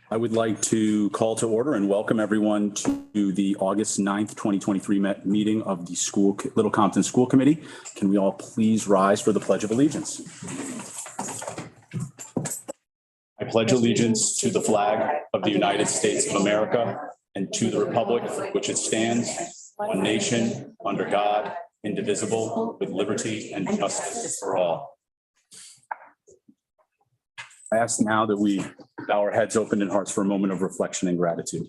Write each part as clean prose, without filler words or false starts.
I would like to call to order and welcome everyone to the August 9th, 2023 meeting of the Little Compton School Committee. Can we all please rise for the Pledge of Allegiance? I pledge allegiance to the flag of the United States of America and to the republic for which it stands, one nation, under God, indivisible, with liberty and justice for all. I ask now that we bow our heads open and hearts for a moment of reflection and gratitude.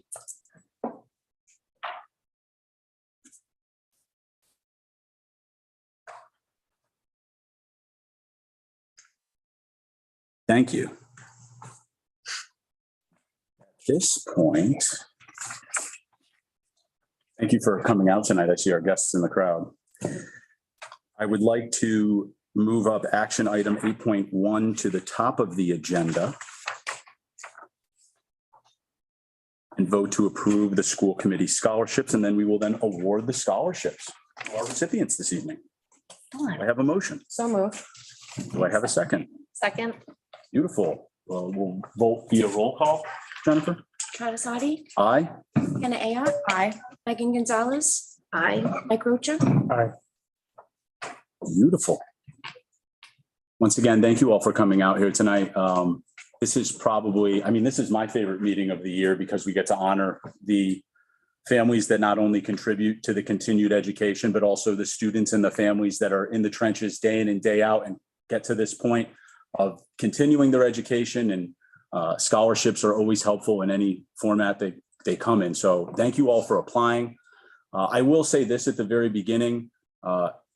Thank you. At this point, thank you for coming out tonight. I see our guests in the crowd. I would like to move up action item 8.1 to the top of the agenda and vote to approve the school committee scholarships, and then we will then award the scholarships to our recipients this evening. I have a motion. So moved. Do I have a second? Second. Beautiful. We'll vote via roll call. Jennifer? Travis Audi, Aye. Hannah Ayotte, Aye. Megan Gonzalez, Aye. Mike Rocha. Aye. Beautiful. Once again, thank you all for coming out here tonight. This is probably, this is my favorite meeting of the year because we get to honor the families that not only contribute to the continued education, but also the students and the families that are in the trenches day in and day out and get to this point of continuing their education, and scholarships are always helpful in any format they come in. So thank you all for applying. I will say this at the very beginning.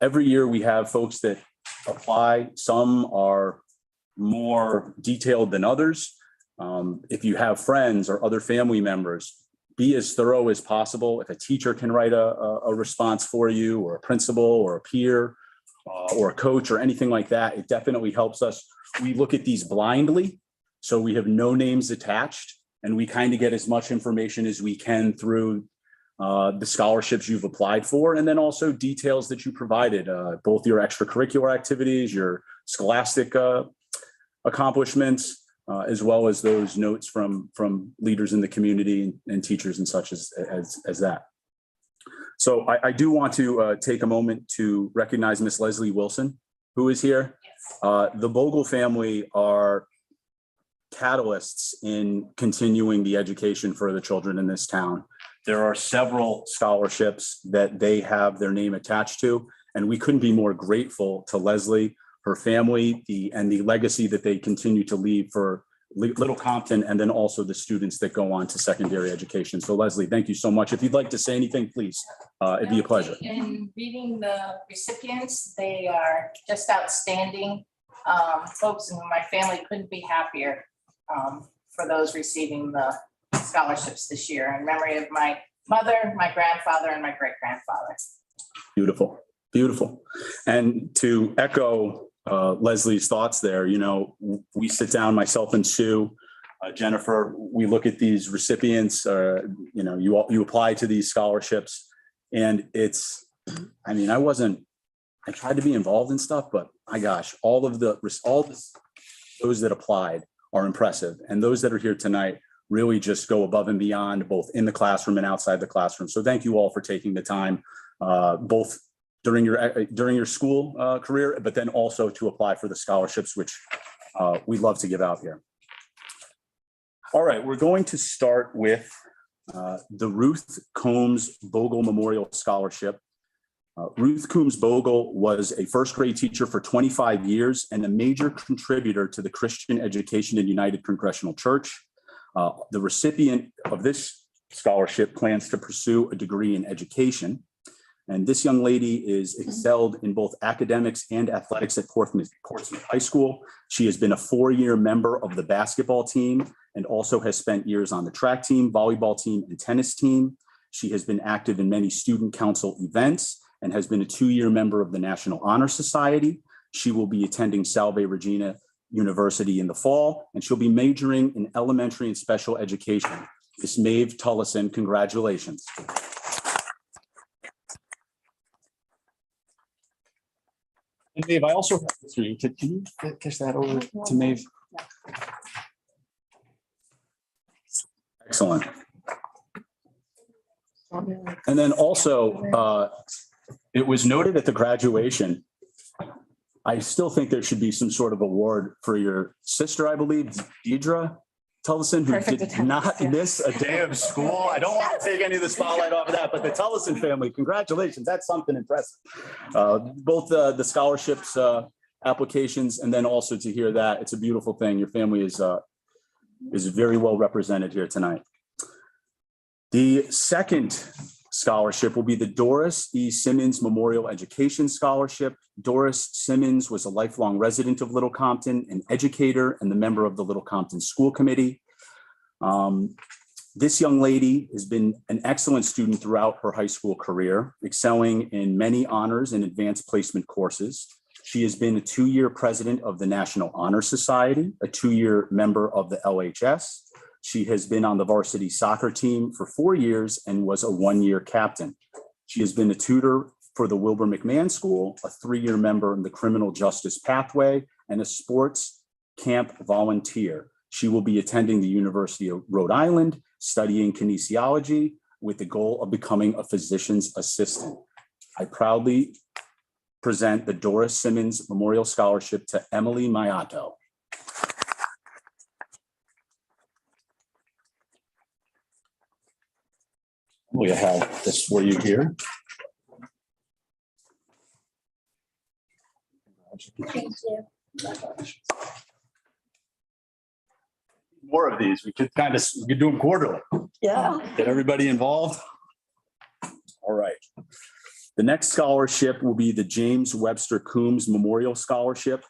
Every year we have folks that apply. Some are more detailed than others. If you have friends or other family members, be as thorough as possible. If a teacher can write a response for you, or a principal or a peer or a coach or anything like that, it definitely helps us. We look at these blindly, so we have no names attached, and we kind of get as much information as we can through the scholarships you've applied for, and then also details that you provided, both your extracurricular activities, your scholastic accomplishments, as well as those notes from leaders in the community and teachers and such as that. So I do want to take a moment to recognize Miss Leslie Wilson, who is here. The Bogle family are catalysts in continuing the education for the children in this town. There are several scholarships that they have their name attached to, and we couldn't be more grateful to Leslie, her family, and the legacy that they continue to leave for Little Compton, and then also the students that go on to secondary education. So Leslie, thank you so much. If you'd like to say anything, please, it'd be a pleasure. In reading the recipients, they are just outstanding folks, and my family couldn't be happier for those receiving the scholarships this year in memory of my mother, my grandfather, and my great-grandfather. Beautiful, beautiful. And to echo Leslie's thoughts there, we sit down, myself and Sue, Jennifer, we look at these recipients, you apply to these scholarships, and it's, I tried to be involved in stuff, but my gosh, all those that applied are impressive. And those that are here tonight really just go above and beyond, both in the classroom and outside the classroom. So thank you all for taking the time, both during your school career, but then also to apply for the scholarships, which we love to give out here. All right, we're going to start with the Ruth Combs Bogle Memorial Scholarship. Ruth Combs Bogle was a first grade teacher for 25 years and a major contributor to the Christian Education and United Congregational Church. The recipient of this scholarship plans to pursue a degree in education. And this young lady is excelled in both academics and athletics at Portsmouth High School. She has been a 4-year member of the basketball team and also has spent years on the track team, volleyball team, and tennis team. She has been active in many student council events and has been a 2-year member of the National Honor Society. She will be attending Salve Regina University in the fall, and she'll be majoring in elementary and special education. Miss Maeve Tullison, congratulations. And Maeve, I also have this for you. Can you kiss that over to Maeve? Excellent. And then also, it was noted at the graduation, I still think there should be some sort of award for your sister, I believe, Deidre Tullison, who Perfect did attendance, not yeah. miss a day of school. I don't want to take any of the spotlight off of that, but the Tullison family, congratulations. That's something impressive. Both the scholarships applications, and then also to hear that, it's a beautiful thing. Your family is very well represented here tonight. The second scholarship will be the Doris E. Simmons Memorial Education Scholarship. Doris Simmons was a lifelong resident of Little Compton, an educator, and the member of the Little Compton School Committee. This young lady has been an excellent student throughout her high school career, excelling in many honors and advanced placement courses. She has been a 2-year president of the National Honor Society, a 2-year member of the LHS. She has been on the varsity soccer team for 4 years and was a 1-year captain. She has been a tutor for the Wilbur McMahon School, a 3-year member in the Criminal Justice Pathway, and a sports camp volunteer. She will be attending the University of Rhode Island, studying kinesiology with the goal of becoming a physician's assistant. I proudly present the Doris Simmons Memorial Scholarship to Emily Mayato. We have this for you here. Thank you. More of these. We could do them quarterly. Yeah. Get everybody involved. All right. The next scholarship will be the James Webster Coombs Memorial Scholarship.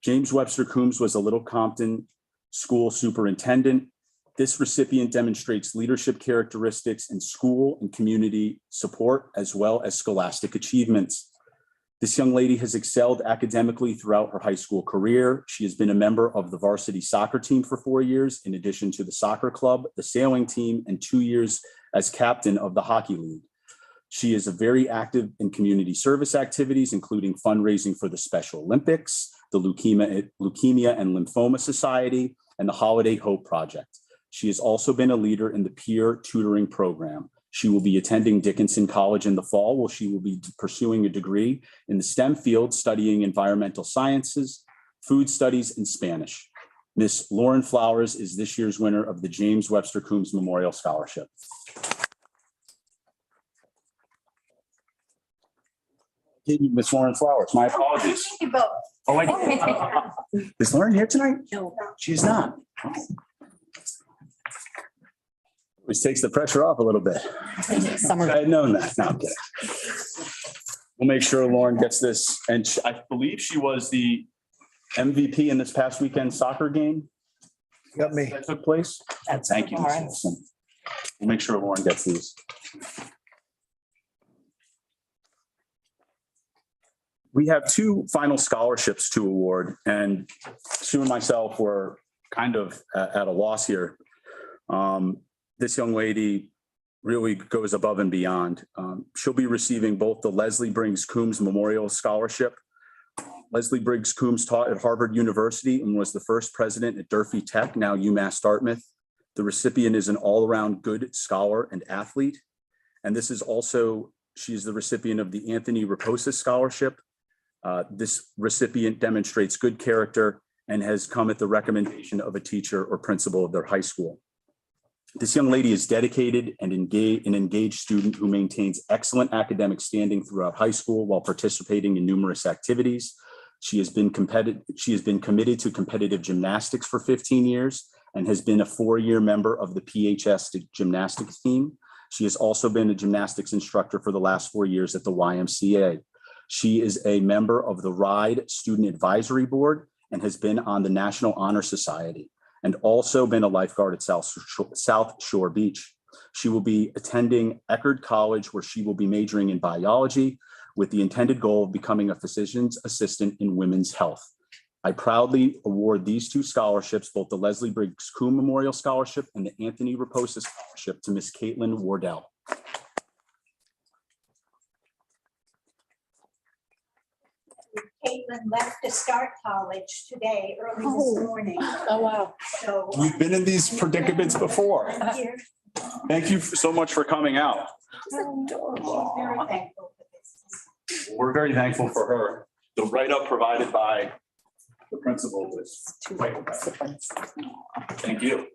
James Webster Coombs was a Little Compton school superintendent. This recipient demonstrates leadership characteristics in school and community support, as well as scholastic achievements. This young lady has excelled academically throughout her high school career. She has been a member of the varsity soccer team for 4 years, in addition to the soccer club, the sailing team, and 2 years as captain of the hockey league. She is very active in community service activities, including fundraising for the Special Olympics, the Leukemia and Lymphoma Society, and the Holiday Hope Project. She has also been a leader in the peer tutoring program. She will be attending Dickinson College in the fall, where she will be pursuing a degree in the STEM field, studying environmental sciences, food studies, and Spanish. Miss Lauren Flowers is this year's winner of the James Webster Coombs Memorial Scholarship. Miss Lauren Flowers, my apologies. Thank you both. Oh, I is Lauren here tonight? No. She's not. Which takes the pressure off a little bit. Summer. I had known that. No, I'm kidding. We'll make sure Lauren gets this. And I believe she was the MVP in this past weekend soccer game Got me. that took place. That's Thank you, Ms. Lauren. Wilson. We'll make sure Lauren gets these. We have 2 final scholarships to award, and Sue and myself were kind of at a loss here. This young lady really goes above and beyond. She'll be receiving both the Leslie Briggs Coombs Memorial Scholarship. Leslie Briggs Coombs taught at Harvard University and was the first president at Durfee Tech, now UMass Dartmouth. The recipient is an all-around good scholar and athlete. And this is also, she is the recipient of the Anthony Raposa Scholarship. This recipient demonstrates good character and has come at the recommendation of a teacher or principal of their high school. This young lady is dedicated and an engaged student who maintains excellent academic standing throughout high school while participating in numerous activities. She has been committed to competitive gymnastics for 15 years and has been a 4-year member of the PHS gymnastics team. She has also been a gymnastics instructor for the last 4 years at the YMCA. She is a member of the RIDE Student Advisory Board and has been on the National Honor Society, and also been a lifeguard at South Shore Beach. She will be attending Eckerd College, where she will be majoring in biology with the intended goal of becoming a physician's assistant in women's health. I proudly award these 2 scholarships, both the Leslie Briggs Coombs Memorial Scholarship and the Anthony Raposa Scholarship, to Miss Caitlin Wardell. Caitlin Caitlin left to start college today, early this morning. Oh, wow. So. We've been in these predicaments before. Here, Thank you so much for coming out. she's very thankful for this. We're very thankful for her. The write-up provided by the principal was quite impressive. Thank you.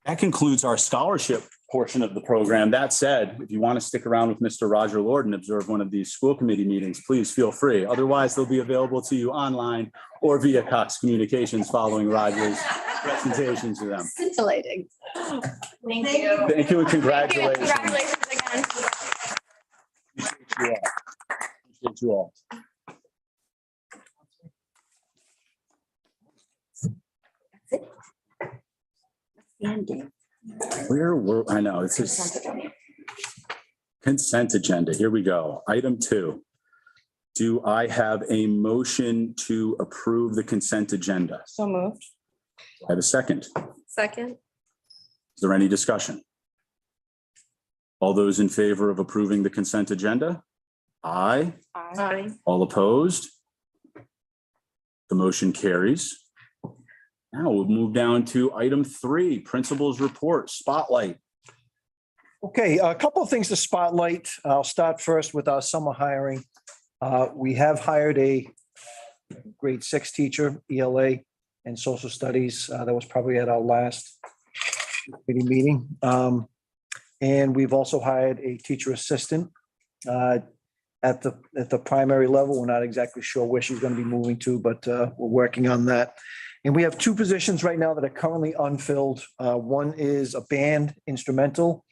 That concludes our scholarship portion of the program. That said, if you want to stick around with Mr. Roger Lord and observe one of these school committee meetings, please feel free. Otherwise, they'll be available to you online or via Cox Communications following Roger's presentation to them. Scintillating. Thank you. Thank you and congratulations. Congratulations again. Appreciate you all. Appreciate you all. Where were, I know, it's just consent agenda. Here we go. Item 2. Do I have a motion to approve the consent agenda? So moved. I have a second. Second. Is there any discussion? All those in favor of approving the consent agenda? Aye. Aye. All opposed? The motion carries. Now we'll move down to item 3, principal's report, spotlight. Okay, a couple of things to spotlight. I'll start first with our summer hiring. We have hired a grade 6 teacher, ELA and social studies. That was probably at our last committee meeting. And we've also hired a teacher assistant at the primary level. We're not exactly sure where she's going to be moving to, but we're working on that. And we have 2 positions right now that are currently unfilled. One is a band instrumental.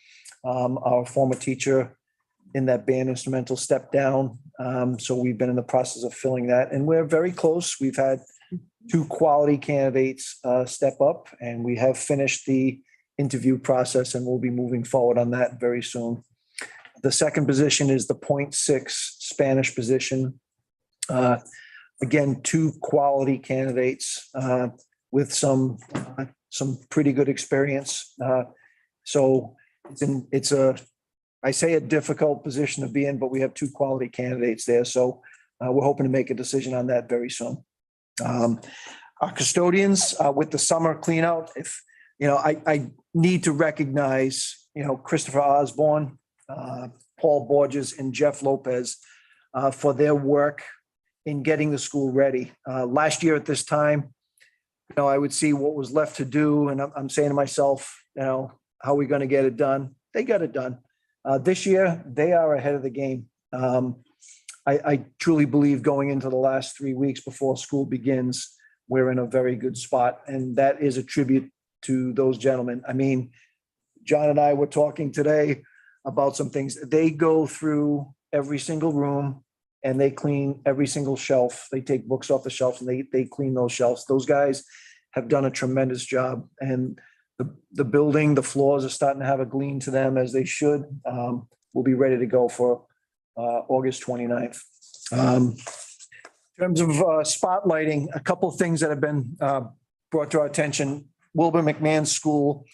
Our former teacher in that band instrumental stepped down. So we've been in the process of filling that, and we're very close. We've had 2 quality candidates step up, and we have finished the interview process, and we'll be moving forward on that very soon. The second position is the .6 Spanish position. Again, 2 quality candidates with some pretty good experience. So I say a difficult position to be in, but we have 2 quality candidates there. So we're hoping to make a decision on that very soon. Our custodians with the summer clean out, if, I need to recognize, Christopher Osborne, Paul Borges and Jeff Lopez for their work in getting the school ready. Last year at this time, I would see what was left to do, and I'm saying to myself, how are we going to get it done? They got it done. This year, they are ahead of the game. I truly believe going into the last 3 weeks before school begins, we're in a very good spot, and that is a tribute to those gentlemen. I mean, John and I were talking today about some things. They go through every single room and they clean every single shelf. They take books off the shelves and they clean those shelves. Those guys have done a tremendous job, and the building, the floors are starting to have a gleam to them, as they should. We'll be ready to go for August 29th. In terms of spotlighting, a couple of things that have been brought to our attention. Wilbur McMahon School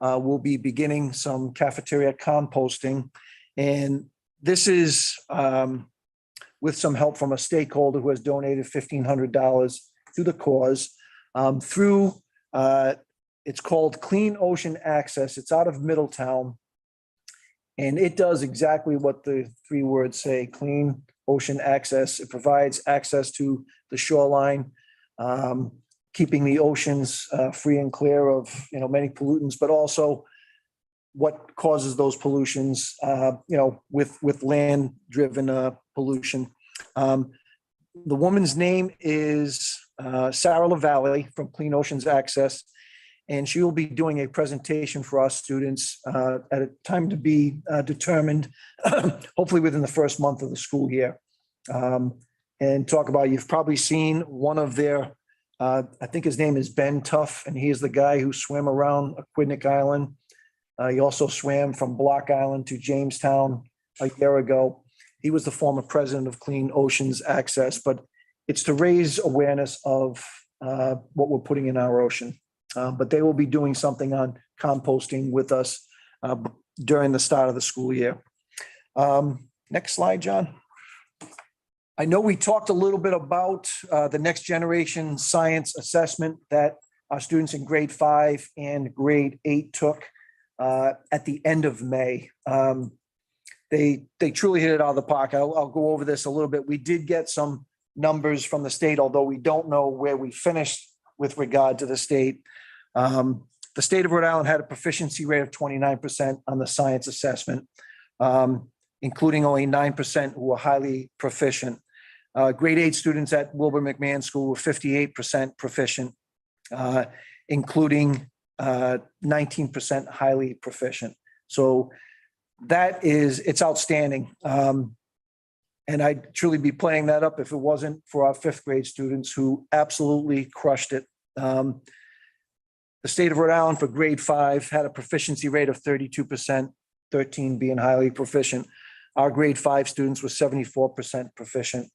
will be beginning some cafeteria composting. And this is with some help from a stakeholder who has donated $1,500 to the cause through, it's called Clean Ocean Access. It's out of Middletown. And it does exactly what the 3 words say, Clean Ocean Access. It provides access to the shoreline, keeping the oceans free and clear of many pollutants, but also what causes those pollutions, with land-driven pollution. The woman's name is Sarah LaValle from Clean Oceans Access, and she will be doing a presentation for our students at a time to be determined, hopefully within the first month of the school year. And talk about, you've probably seen one of their, I think his name is Ben Tuff, and he is the guy who swam around Aquidneck Island. He also swam from Block Island to Jamestown a year ago. He was the former president of Clean Oceans Access, but it's to raise awareness of what we're putting in our ocean. but they will be doing something on composting with us during the start of the school year. Next slide, John. I know we talked a little bit about the next generation science assessment that our students in grade 5 and grade 8 took at the end of May. They truly hit it out of the park. I'll go over this a little bit. We did get some numbers from the state, although we don't know where we finished with regard to the state. The state of Rhode Island had a proficiency rate of 29% on the science assessment, including only 9% who were highly proficient. Grade 8 students at Wilbur McMahon School were 58% proficient, including 19% highly proficient. So it's outstanding. And I'd truly be playing that up if it wasn't for our 5th grade students who absolutely crushed it. The state of Rhode Island for grade 5 had a proficiency rate of 32%, 13 being highly proficient. Our grade 5 students were 74% proficient.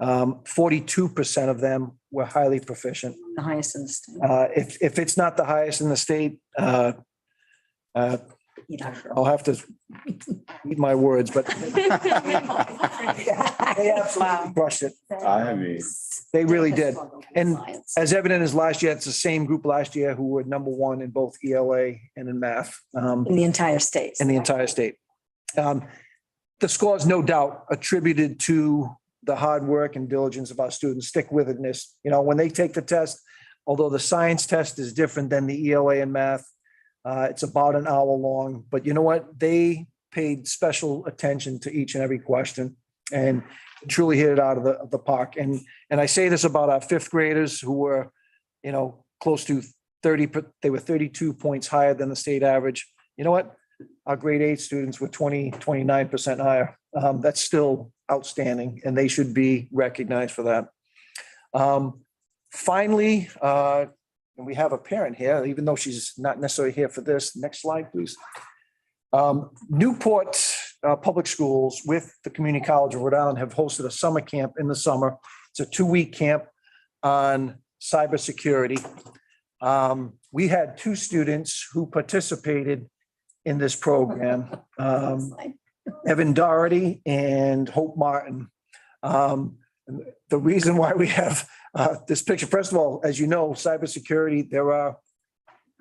42% of them were highly proficient. The highest in the state. If it's not the highest in the state, I'll have to eat my words, but they absolutely crushed it. I mean, They really did. And as evident as last year, it's the same group last year who were number 1 in both ELA and in math. In the entire state. In the entire state. The score is no doubt attributed to the hard work and diligence of our students, stick-with-itness. When they take the test, although the science test is different than the ELA and math, it's about an hour long, but you know what? They paid special attention to each and every question and truly hit it out of the park. And I say this about our 5th graders who were, close to 30, they were 32 points higher than the state average. You know what? Our grade 8 students were 29% higher. That's still outstanding, and they should be recognized for that. Finally, and we have a parent here, even though she's not necessarily here for this. Next slide, please. Newport Public Schools with the Community College of Rhode Island have hosted a summer camp in the summer. It's a 2-week camp on cybersecurity. We had 2 students who participated in this program, Evan Doherty and Hope Martin. The reason why we have this picture, first of all, as you know, cybersecurity,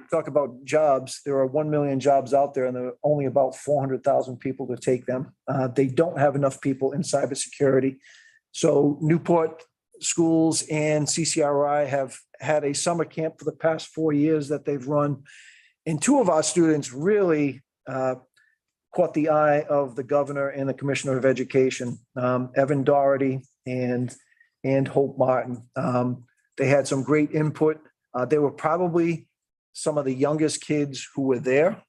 talk about jobs, there are 1 million jobs out there and there are only about 400,000 people to take them. They don't have enough people in cybersecurity. So Newport Schools and CCRI have had a summer camp for the past 4 years that they've run. And 2 of our students really caught the eye of the governor and the commissioner of education, Evan Doherty and Hope Martin. They had some great input. They were probably some of the youngest kids who were there,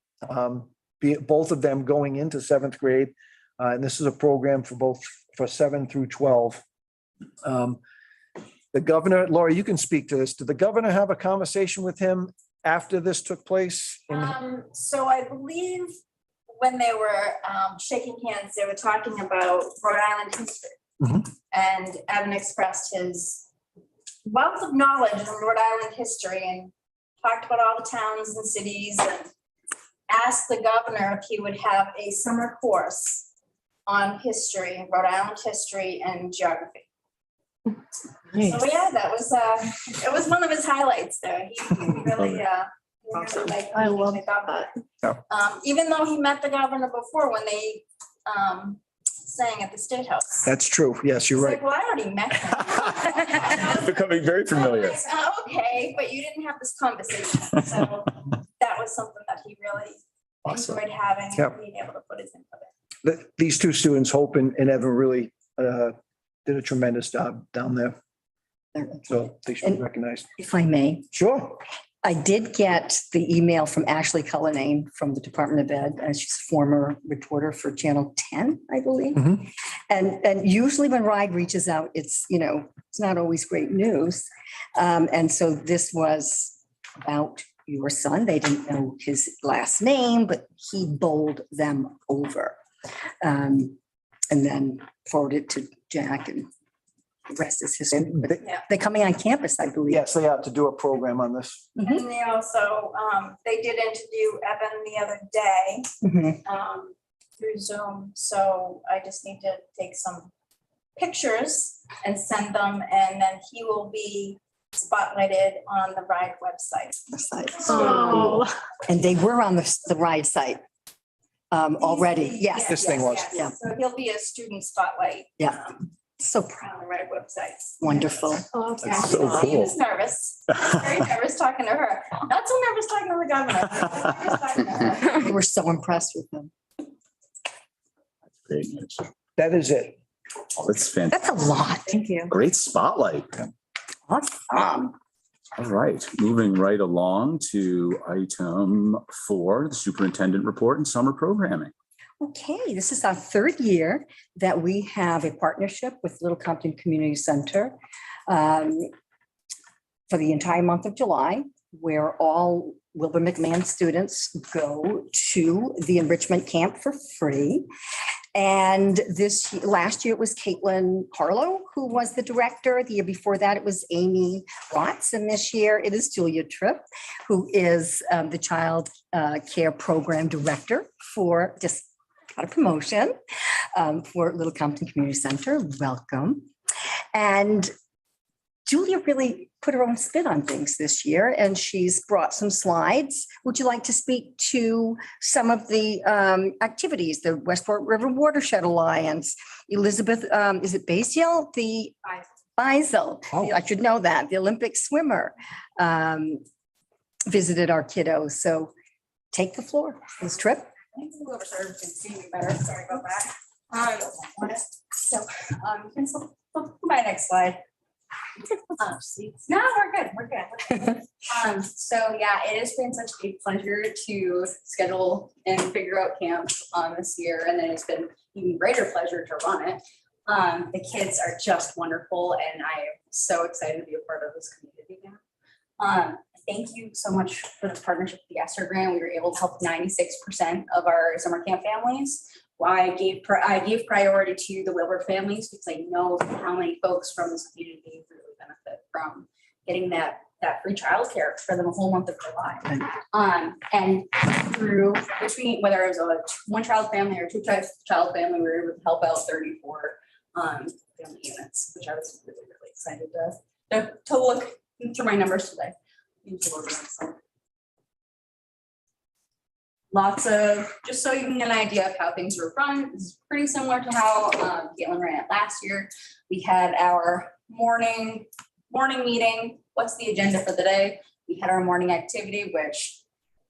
both of them going into 7th grade. And this is a program for 7 through 12. The governor, Laura, you can speak to this. Did the governor have a conversation with him after this took place? So I believe when they were shaking hands, they were talking about Rhode Island history. Mhm. And Evan expressed his wealth of knowledge in Rhode Island history and talked about all the towns and cities and asked the governor if he would have a summer course on history, Rhode Island history and geography. So yeah, that was it was one of his highlights there. He really Awesome. liked I love that. Even though he met the governor before when they sang at the State House. That's true. Yes, you're He's right. like, well, I already met him. becoming very familiar. Oh, okay, but you didn't have this conversation. So that was something that he really Awesome. enjoyed having Yep. and being able to put his input in. These 2 students, Hope and Evan, really did a tremendous job down there. So they should be And- recognized. If I may, Sure. I did get the email from Ashley Cullinane from the Department of Ed, and she's a former reporter for Channel 10, I believe. Mhm. And usually when RIDE reaches out, it's not always great news. And so this was about your son. They didn't know his last name, but he bowled them over. And then forwarded to Jack, and the rest is history. They- They're coming on campus, I believe. Yes, they have to do a program on this. And they also, they did interview Evan the other day, Mhm. through Zoom. So I just need to take some pictures and send them, and then he will be spotlighted on the RIDE website. Oh, And they were on the RIDE site already. Yes, This thing was. Yeah. So he'll be a student spotlight. Yeah. so proud. On the RIDE website. Wonderful. okay. That's so He cool. was nervous, very nervous talking to her. Not so nervous talking to the governor. Nervous talking to her. We were so impressed with them. Great news. That is it. Oh, that's fantastic. That's a lot. Thank you. Great spotlight. Awesome. All right, moving right along to item 4, the superintendent report and summer programming. Okay, this is our third year that we have a partnership with Little Compton Community Center for the entire month of July, where all Wilbur McMahon students go to the enrichment camp for free. And last year it was Caitlin Harlow who was the director. The year before that, it was Amy Watts. And this year it is Julia Tripp, who is the child care program director for, just got a promotion for Little Compton Community Center. Welcome. And Julia really put her own spin on things this year, and she's brought some slides. Would you like to speak to some of the activities, the Westport River Watershed Alliance, Elizabeth, is it Basiel? The Beisel, Oh. I should know that, the Olympic swimmer visited our kiddos. So take the floor, Ms. Tripp. I need to go over so everyone can see me better. Sorry about that. You can flip to my next slide. No, we're good. We're good. So yeah, it has been such a pleasure to schedule and figure out camp this year, and then it's been even greater pleasure to run it. The kids are just wonderful, and I am so excited to be a part of this community now. Thank you so much for this partnership with the ESSER grant. We were able to help 96% of our summer camp families. I gave priority to the Wilbur families because I know how many folks from this community really benefit from getting that free childcare for them a whole month of July. And through between, whether it was a one child family or two child family, we were able to help out 34 family units, which I was really, really excited to look through my numbers today. Lots of, just so you can get an idea of how things were run, this is pretty similar to how Caitlin ran it last year. We had our morning meeting. What's the agenda for the day? We had our morning activity, which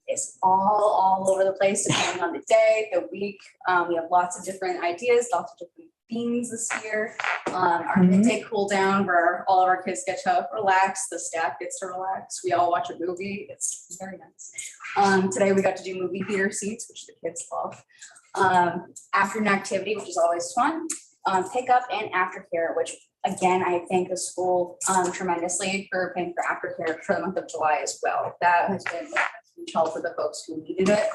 is all over the place depending on the day, the week. We have lots of different ideas, lots of different themes this year. Our midday cool down where all of our kids get to relax, the staff gets to relax. We all watch a movie. It's very nice. Today we got to do movie theater seats, which the kids love. Afternoon activity, which is always fun. Pickup and aftercare, which again, I thank the school tremendously for paying for aftercare for the month of July as well. That has been a huge help for the folks who needed it.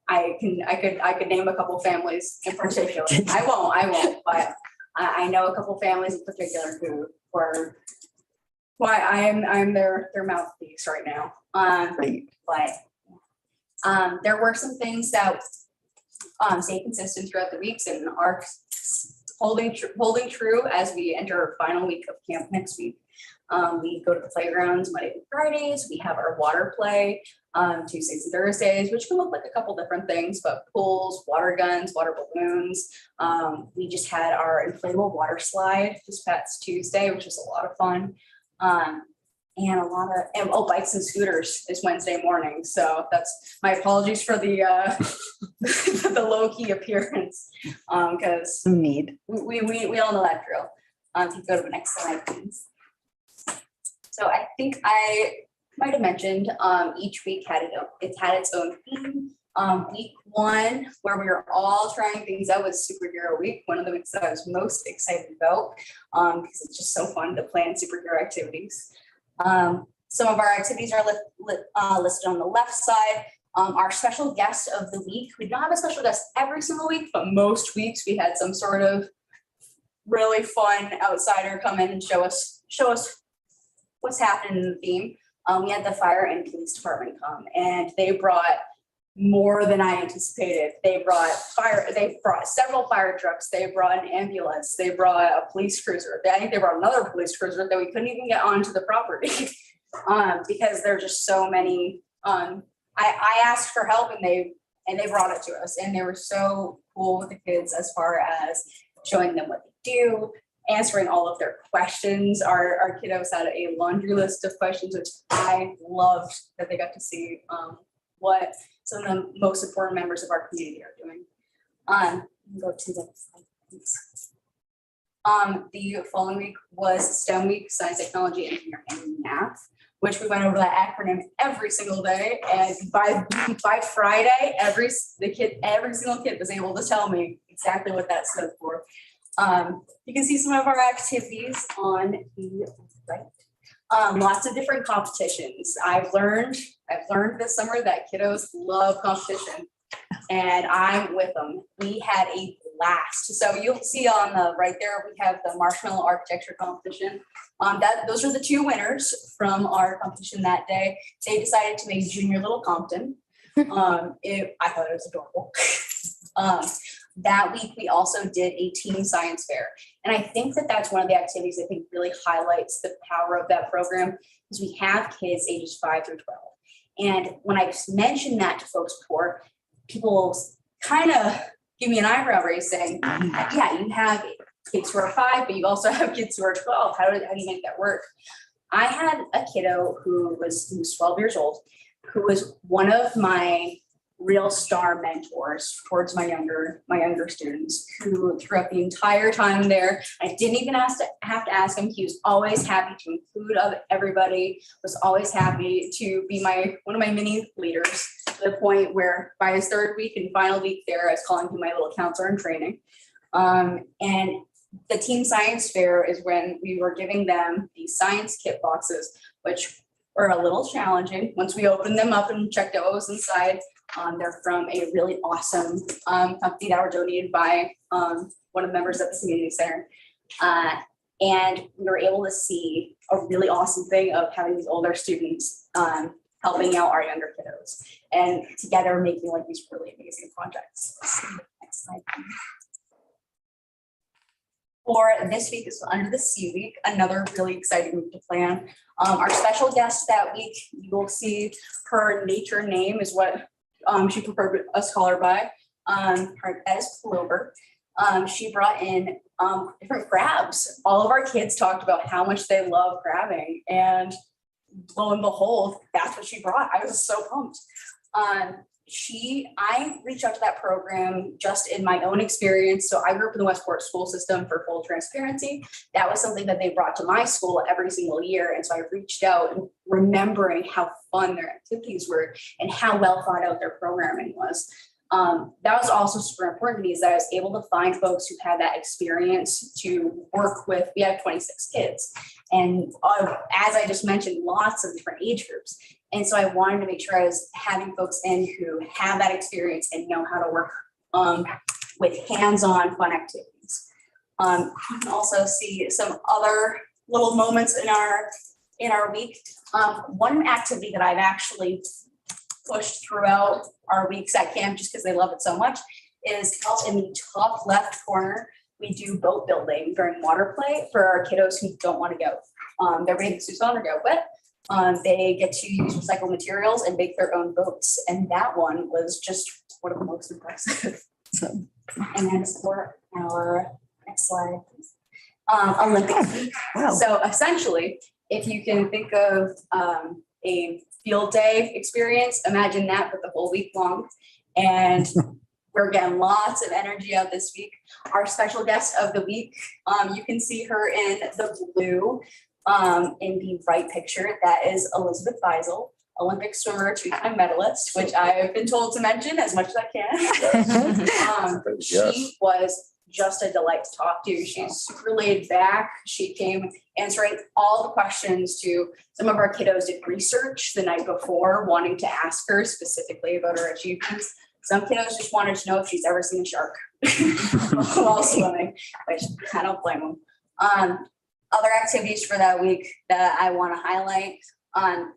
I could name a couple families in particular. I won't, but I know a couple families in particular who were why I'm their mouthpiece right now. But there were some things that stayed consistent throughout the weeks and are holding true as we enter our final week of camp next week. We go to the playgrounds Monday through Fridays. We have our water play Tuesdays and Thursdays, which can look like a couple different things, but pools, water guns, water balloons. We just had our inflatable water slide this past Tuesday, which was a lot of fun. And a lot of, bikes and scooters is Wednesday morning. So that's my apologies for the the low key appearance. Because Need. we all know that drill. If you go to the next slide, please. So I think I might have mentioned each week had its own theme. Week 1, where we were all trying things out, was superhero week. One of the weeks that I was most excited about because it's just so fun to plan superhero activities. Some of our activities are listed on the left side. Our special guest of the week, we don't have a special guest every single week, but most weeks we had some sort of really fun outsider come in and show us what's happening in the theme. We had the fire and police department come, and they brought more than I anticipated. They brought several fire trucks. They brought an ambulance. They brought a police cruiser. I think they brought another police cruiser that we couldn't even get onto the property because there are just so many. I asked for help, and they brought it to us, and they were so cool with the kids as far as showing them what they do, answering all of their questions. Our kiddos had a laundry list of questions, which I loved that they got to see what some of the most important members of our community are doing. Go to the next slide, please. The following week was STEM week, science, technology, engineering, and math, which we went over that acronym every single day. And by Friday, every single kid was able to tell me exactly what that stood for. You can see some of our activities on the right. Lots of different competitions. I've learned this summer that kiddos love competition, and I'm with them. We had a blast. So you'll see on the right there, we have the marshmallow architecture competition. Those are the two winners from our competition that day. They decided to make Junior Little Compton. I thought it was adorable. That week, we also did a teen science fair. And I think that that's one of the activities I think really highlights the power of that program, because we have kids ages 5 through 12. And when I mentioned that to folks before, people kind of give me an eyebrow raise saying, yeah, you have kids who are 5, but you also have kids who are 12. How do you make that work? I had a kiddo who was 12 years old, who was one of my real star mentors towards my younger students, who throughout the entire time there, I didn't even have to ask him. He was always happy to include everybody, was always happy to be one of my mini leaders, to the point where by his 3rd week and final week there, I was calling him my little counselor in training. And the teen science fair is when we were giving them these science kit boxes, which were a little challenging. Once we opened them up and checked out what was inside, they're from a really awesome company that were donated by one of the members of the community center. And we were able to see a really awesome thing of having these older students helping out our younger kiddos, and together making like these really amazing projects. Next slide, please. For this week is under the C week, another really exciting week to plan. Our special guest that week, you will see her nature name is what she preferred us to call her by, her as Clover. She brought in different crabs. All of our kids talked about how much they love crabbing, and lo and behold, that's what she brought. I was so pumped. I reached out to that program just in my own experience. So I grew up in the Westport school system, for full transparency. That was something that they brought to my school every single year. And so I reached out, and remembering how fun their activities were and how well thought out their programming was. That was also super important to me, is that I was able to find folks who had that experience to work with. We have 26 kids. And as I just mentioned, lots of different age groups. And so I wanted to make sure I was having folks in who have that experience and know how to work with hands-on fun activities. You can also see some other little moments in our week. One activity that I've actually pushed throughout our weeks at camp, just because they love it so much, is up in the top left corner. We do boat building during water play for our kiddos who don't want to go. Their bathing suits on or go wet. They get to use recycled materials and make their own boats. And that one was just one of the most impressive. And then for our next slide, please. Olympics week. Wow. So essentially, if you can think of a field day experience, imagine that, but the whole week long. And we're getting lots of energy out this week. Our special guest of the week, you can see her in the blue in the right picture. That is Elizabeth Feisel, Olympic swimmer, 2-time medalist, which I've been told to mention as much as I can. She was just a delight to talk to. She's super laid back. She came answering all the questions to some of our kiddos, did research the night before, wanting to ask her specifically about her achievements. Some kiddos just wanted to know if she's ever seen a shark while swimming, which I don't blame them. Other activities for that week that I want to highlight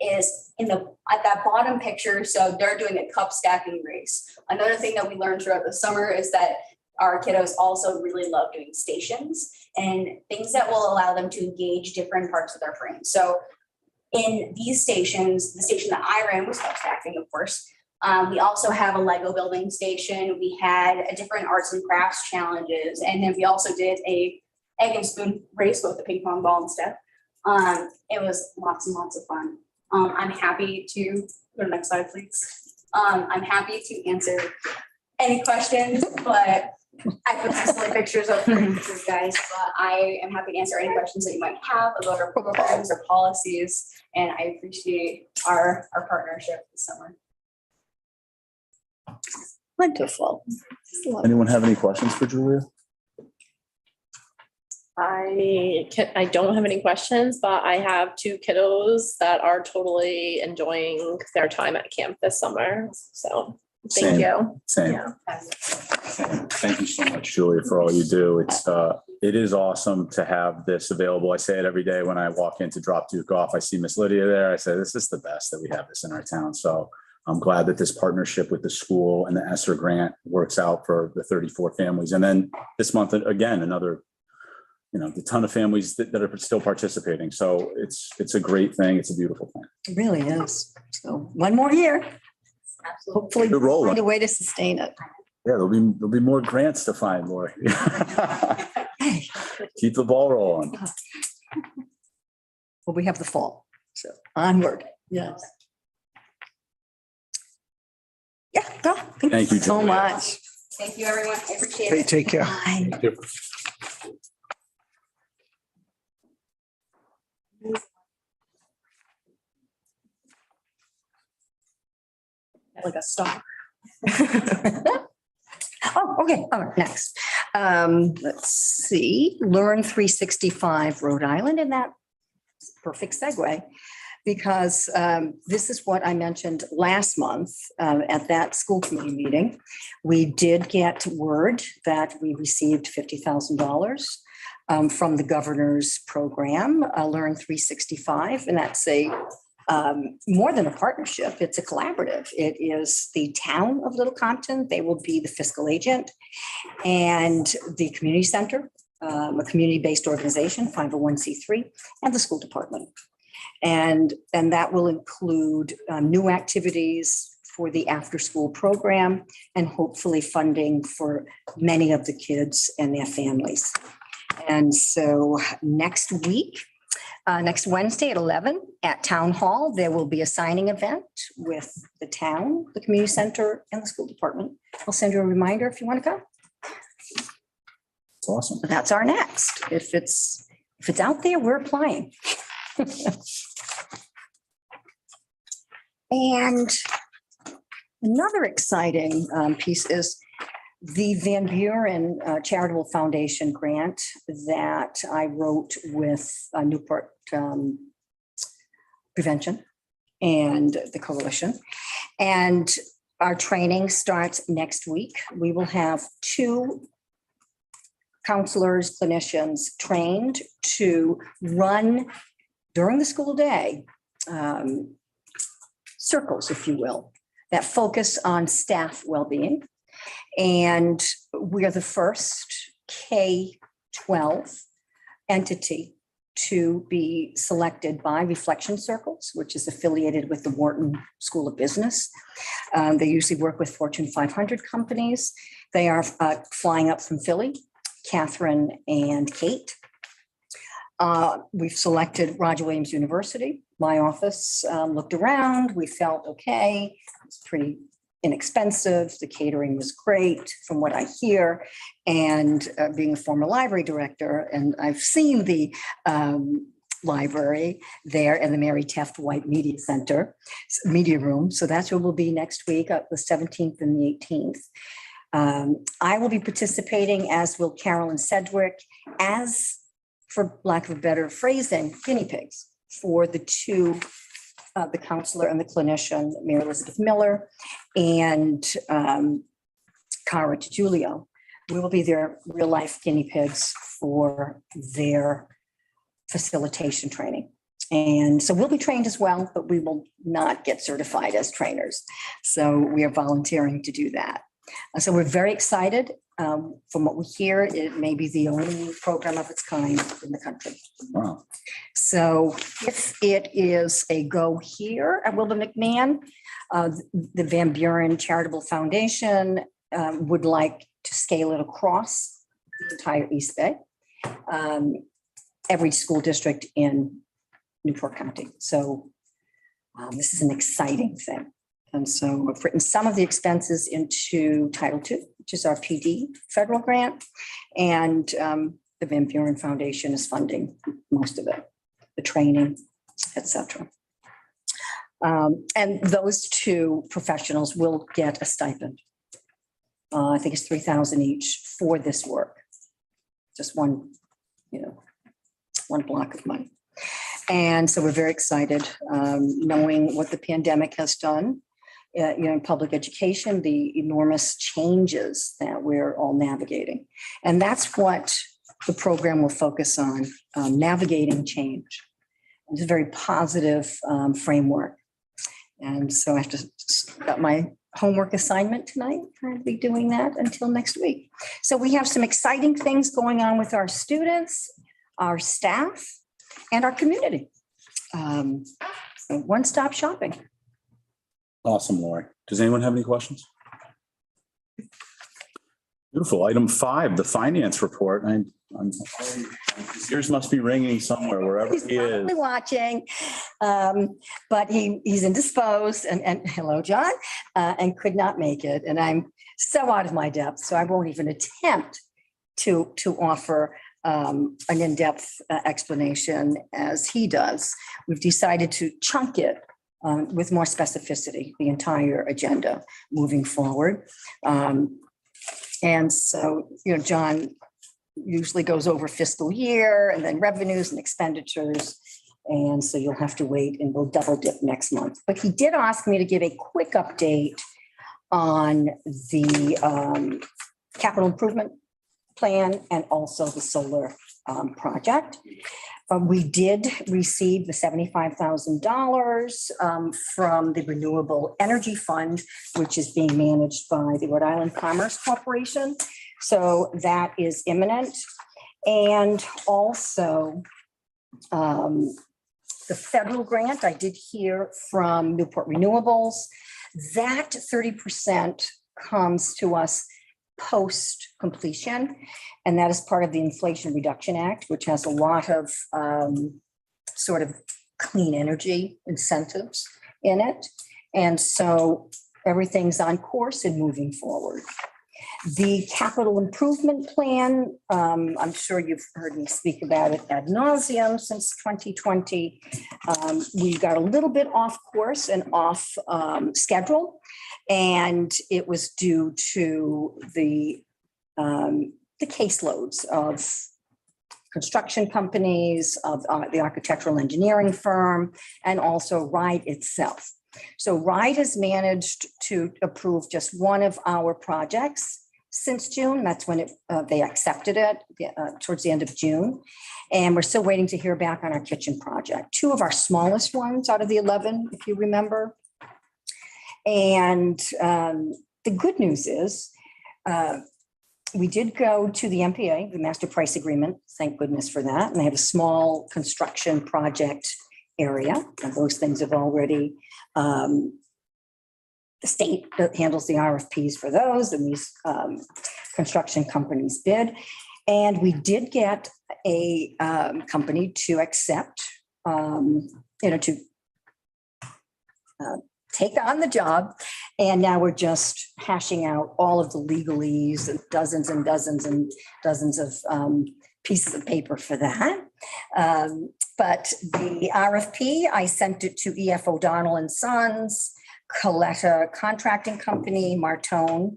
is at that bottom picture. So they're doing a cup stacking race. Another thing that we learned throughout the summer is that our kiddos also really love doing stations and things that will allow them to engage different parts of their brain. So in these stations, the station that I ran was cup stacking, of course. We also have a Lego building station. We had a different arts and crafts challenges. And then we also did a egg and spoon race with the ping pong ball and stuff. It was lots and lots of fun. I'm happy to go to the next slide, please. I'm happy to answer any questions, but I put some silly pictures up for you guys, but I am happy to answer any questions that you might have about our programs or policies. And I appreciate our partnership this summer. Wonderful. Anyone have any questions for Julia? I don't have any questions, but I have two kiddos that are totally enjoying their time at camp this summer. So thank Same. you. Same. Yeah. Thank you so much, Julia, for all you do. It is awesome to have this available. I say it every day when I walk in to drop Duke off. I see Miss Lydia there. I say, this is the best that we have this in our town. So I'm glad that this partnership with the school and the ESSER grant works out for the 34 families. And then this month, again, another, the ton of families that are still participating. So it's a great thing. It's a beautiful thing. It really is. So one more year. Hopefully Good rolling. find a way to sustain it. Yeah, there'll be more grants to find, Lori. Keep the ball rolling. Well, we have the fall, so onward. Yes. Yeah, go. Thank you, so Julia. much. Thank you, everyone. I appreciate Hey, it. take care. Bye. Like a star. Oh, okay. All right, next. Let's see, Learn 365 Rhode Island, and that perfect segue. Because this is what I mentioned last month at that school committee meeting. We did get word that we received $50,000 from the governor's program, Learn 365, and that's a more than a partnership, it's a collaborative. It is the town of Little Compton. They will be the fiscal agent, and the community center, a community-based organization, 501c3, and the school department. And that will include new activities for the after-school program and hopefully funding for many of the kids and their families. And so next week, next Wednesday at 11 at Town Hall, there will be a signing event with the town, the community center, and the school department. I'll send you a reminder if you want to go. It's awesome. But that's our next. If it's out there, we're applying. And another exciting piece is the Van Buren Charitable Foundation grant that I wrote with Newport Prevention and the coalition. And our training starts next week. We will have 2 counselors, clinicians trained to run during the school day circles, if you will, that focus on staff well-being. And we are the first K-12 entity to be selected by Reflection Circles, which is affiliated with the Wharton School of Business. They usually work with Fortune 500 companies. They are flying up from Philly, Catherine and Kate. We've selected Roger Williams University. My office looked around. We felt okay. It's pretty inexpensive. The catering was great from what I hear. And being a former library director, and I've seen the library there in the Mary Taft White Media Center, Media Room. So that's where we'll be next week, the 17th and the 18th. I will be participating, as will Carolyn Sedgwick, as, for lack of a better phrasing, guinea pigs for the 2 the counselor and the clinician, Mary Elizabeth Miller, and Cara DiGiulio. We will be their real-life guinea pigs for their facilitation training. And so we'll be trained as well, but we will not get certified as trainers. So we are volunteering to do that. So we're very excited. From what we hear, it may be the only program of its kind in the country. Wow. So if it is a go here at Wilbur McMahon, the Van Buren Charitable Foundation would like to scale it across the entire East Bay, every school district in Newport County. So this is an exciting thing. And so we've written some of the expenses into Title II, which is our PD federal grant. And the Van Buren Foundation is funding most of it, the training, et cetera. And those two professionals will get a stipend. I think it's $3,000 each for this work. Just one, one block of money. And so we're very excited, knowing what the pandemic has done, in public education, the enormous changes that we're all navigating. And that's what the program will focus on, navigating change. It's a very positive framework. And so I have to got my homework assignment tonight. I'll be doing that until next week. So we have some exciting things going on with our students, our staff, and our community. So one-stop shopping. Awesome, Lori. Does anyone have any questions? Beautiful. Item 5, the finance report. His ears must be ringing somewhere, wherever He's he is. probably watching, but he's indisposed and hello, John, and could not make it. And I'm so out of my depth, so I won't even attempt to offer an in-depth explanation as he does. We've decided to chunk it with more specificity, the entire agenda moving forward. And so, John usually goes over fiscal year and then revenues and expenditures. And so you'll have to wait and we'll double dip next month. But he did ask me to give a quick update on the capital improvement plan and also the solar project. We did receive the $75,000 from the Renewable Energy Fund, which is being managed by the Rhode Island Commerce Corporation. So that is imminent. And also the federal grant, I did hear from Newport Renewables, that 30% comes to us post completion. And that is part of the Inflation Reduction Act, which has a lot of sort of clean energy incentives in it. And so everything's on course and moving forward. The capital improvement plan, I'm sure you've heard me speak about it ad nauseum since 2020. We got a little bit off course and off schedule. And it was due to the caseloads of construction companies, of the architectural engineering firm, and also RIDE itself. So RIDE has managed to approve just one of our projects since June. That's when they accepted it towards the end of June. And we're still waiting to hear back on our kitchen project. 2 of our smallest ones out of the 11, if you remember. And the good news is we did go to the MPA, the Master Price Agreement. Thank goodness for that. And they have a small construction project area. And those things have already, the state that handles the RFPs for those, and these construction companies bid. And we did get a company to accept, to take on the job. And now we're just hashing out all of the legalese and dozens and dozens of pieces of paper for that. But the RFP, I sent it to EF O'Donnell and Sons, Coletta Contracting Company, Martone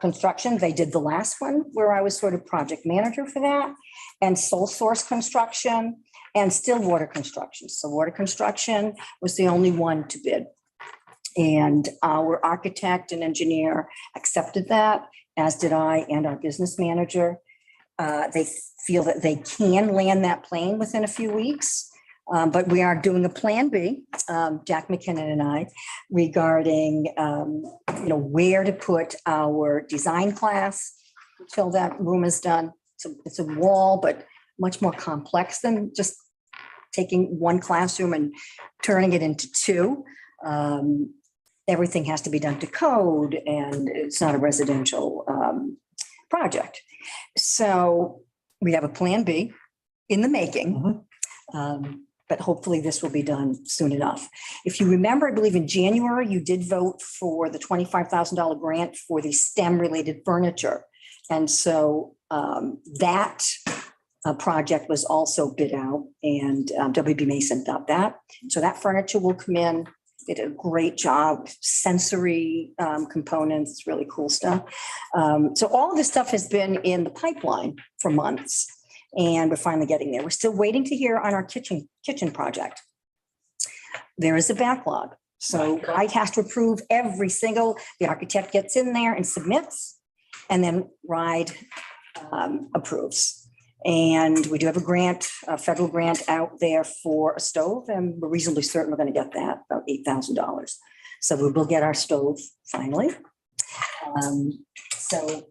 Construction. They did the last one where I was sort of project manager for that, and Sole Source Construction. and still water construction. So water construction was the only one to bid. And our architect and engineer accepted that, as did I and our business manager. They feel that they can land that plane within a few weeks. But we are doing a plan B, Jack McKinnon and I, regarding, where to put our design class until that room is done. So it's a wall, but much more complex than just taking one classroom and turning it into two. Everything has to be done to code, and it's not a residential project. So we have a plan B in the making. But hopefully this will be done soon enough. If you remember, I believe in January, you did vote for the $25,000 grant for the STEM-related furniture. And so that project was also bid out, and WB Mason got that. So that furniture will come in. They did a great job, sensory components, really cool stuff. So all of this stuff has been in the pipeline for months, and we're finally getting there. We're still waiting to hear on our kitchen project. There is a backlog. So I has to approve the architect gets in there and submits, and then RIDE approves. And we do have a federal grant out there for a stove, and we're reasonably certain we're going to get that, about $8,000. So we will get our stove finally. So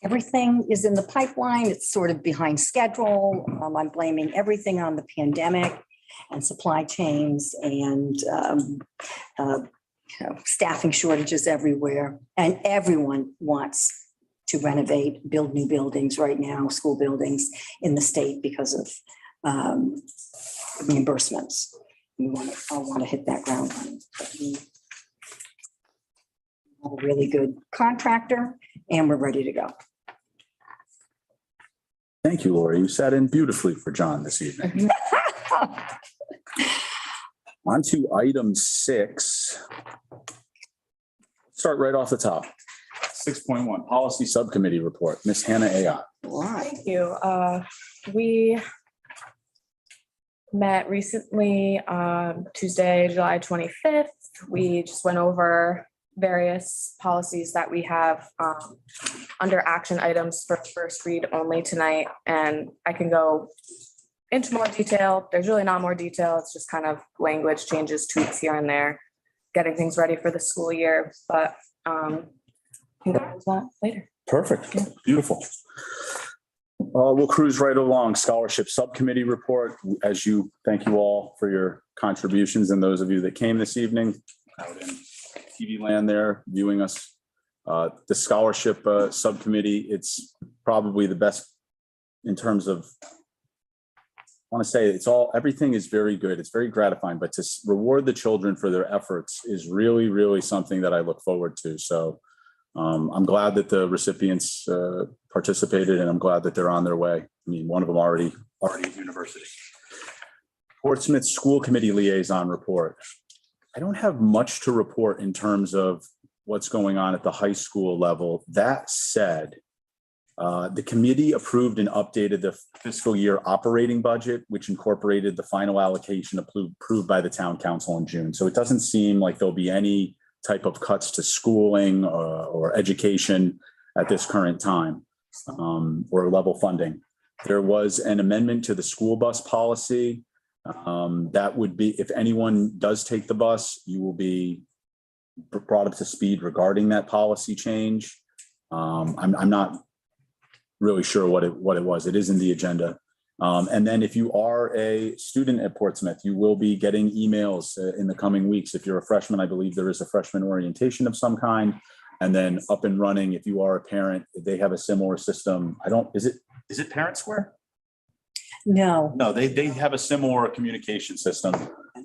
everything is in the pipeline. It's sort of behind schedule. I'm blaming everything on the pandemic and supply chains and staffing shortages everywhere. And everyone wants to renovate, build new buildings right now, school buildings in the state because of reimbursements. I want to hit that ground running. We have a really good contractor, and we're ready to go. Thank you, Lori. You sat in beautifully for John this evening. On to item 6. Start right off the top. 6.1, Policy Subcommittee Report. Ms. Hannah Ayotte. Thank you. We met recently, Tuesday, July 25th. We just went over various policies that we have under action items for first read only tonight. And I can go into more detail. There's really not more detail. It's just kind of language changes, tweaks here and there, getting things ready for the school year. But can go into that later. Perfect. Beautiful. We'll cruise right along. Scholarship Subcommittee Report. Thank you all for your contributions, and those of you that came this evening out in TV land there viewing us. The Scholarship Subcommittee, it's probably the best in terms of, I want to say everything is very good. It's very gratifying, but to reward the children for their efforts is really, really something that I look forward to. So I'm glad that the recipients participated, and I'm glad that they're on their way. I mean, one of them already at university. Portsmouth School Committee Liaison Report. I don't have much to report in terms of what's going on at the high school level. That said, the committee approved and updated the fiscal year operating budget, which incorporated the final allocation approved by the town council in June. So it doesn't seem like there'll be any type of cuts to schooling or education at this current time, or level funding. There was an amendment to the school bus policy. That would be, if anyone does take the bus, you will be brought up to speed regarding that policy change. I'm not really sure what it was. It is in the agenda. And then if you are a student at Portsmouth, you will be getting emails in the coming weeks. If you're a freshman, I believe there is a freshman orientation of some kind. And then up and running, if you are a parent, they have a similar system. Is it Parent Square? No. No, they have a similar communication system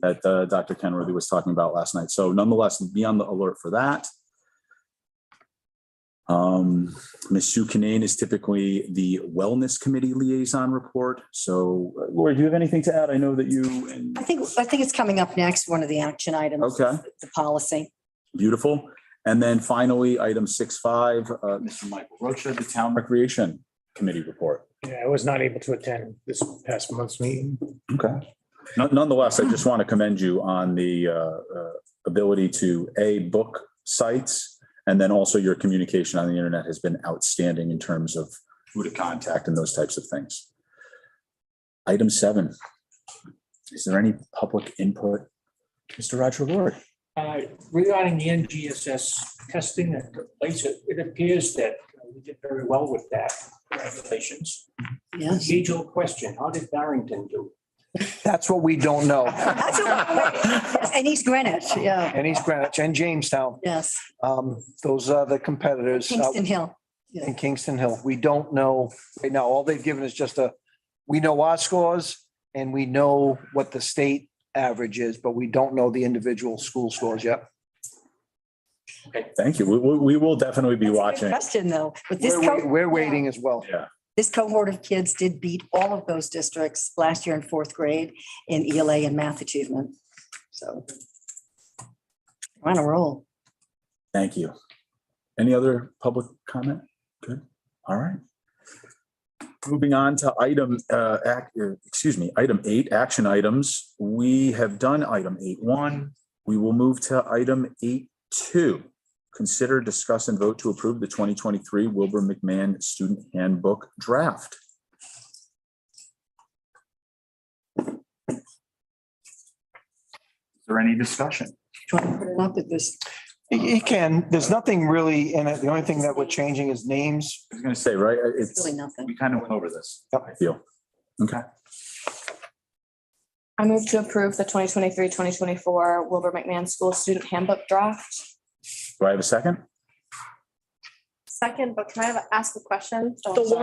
that Dr. Kenworthy was talking about last night. So nonetheless, be on the alert for that. Ms. Sue Kinane is typically the Wellness Committee Liaison Report. So, Lori, do you have anything to add? I know that you. I think it's coming up next, one of the action items. Okay. The policy. Beautiful. And then finally, item 6.5, Mr. Michael Rocha, the Town Recreation Committee Report. Yeah, I was not able to attend this past month's meeting. Okay. Nonetheless, I just want to commend you on the ability to book sites, and then also your communication on the internet has been outstanding in terms of who to contact and those types of things. Item 7. Is there any public input? Mr. Roger Lord. Regarding the NGSS testing that took place, it appears that we did very well with that. Congratulations. Yes. Age-old question, how did Barrington do? That's what we don't know. That's yes, and East Greenwich, yeah, And East Greenwich and Jamestown. yes. Those are the competitors. Kingston Hill. In Kingston Hill. We don't know right now. All they've given is just we know our scores and we know what the state average is, but we don't know the individual school scores yet. Thank you. We will definitely be That's a good watching. question, though. But this We're waiting as well. Yeah. this cohort of kids did beat all of those districts last year in 4th grade in ELA and math achievement. So we're on a roll. Thank you. Any other public comment? Good. All right. Moving on to item 8, action items. We have done item 8.1. We will move to item 8.2. Consider, discuss, and vote to approve the 2023 Wilbur McMahon Student Handbook Draft. Is there any discussion? Do you want to put it up at this? You can, there's nothing really in it. The only thing that we're changing is names. I was going to say, right? It's really nothing. We kind of went over this, Yep. I feel. Okay. I move to approve the 2023-2024 Wilbur McMahon School Student Handbook Draft. Do I have a second? Second, but can I ask a question? Oh, The sorry.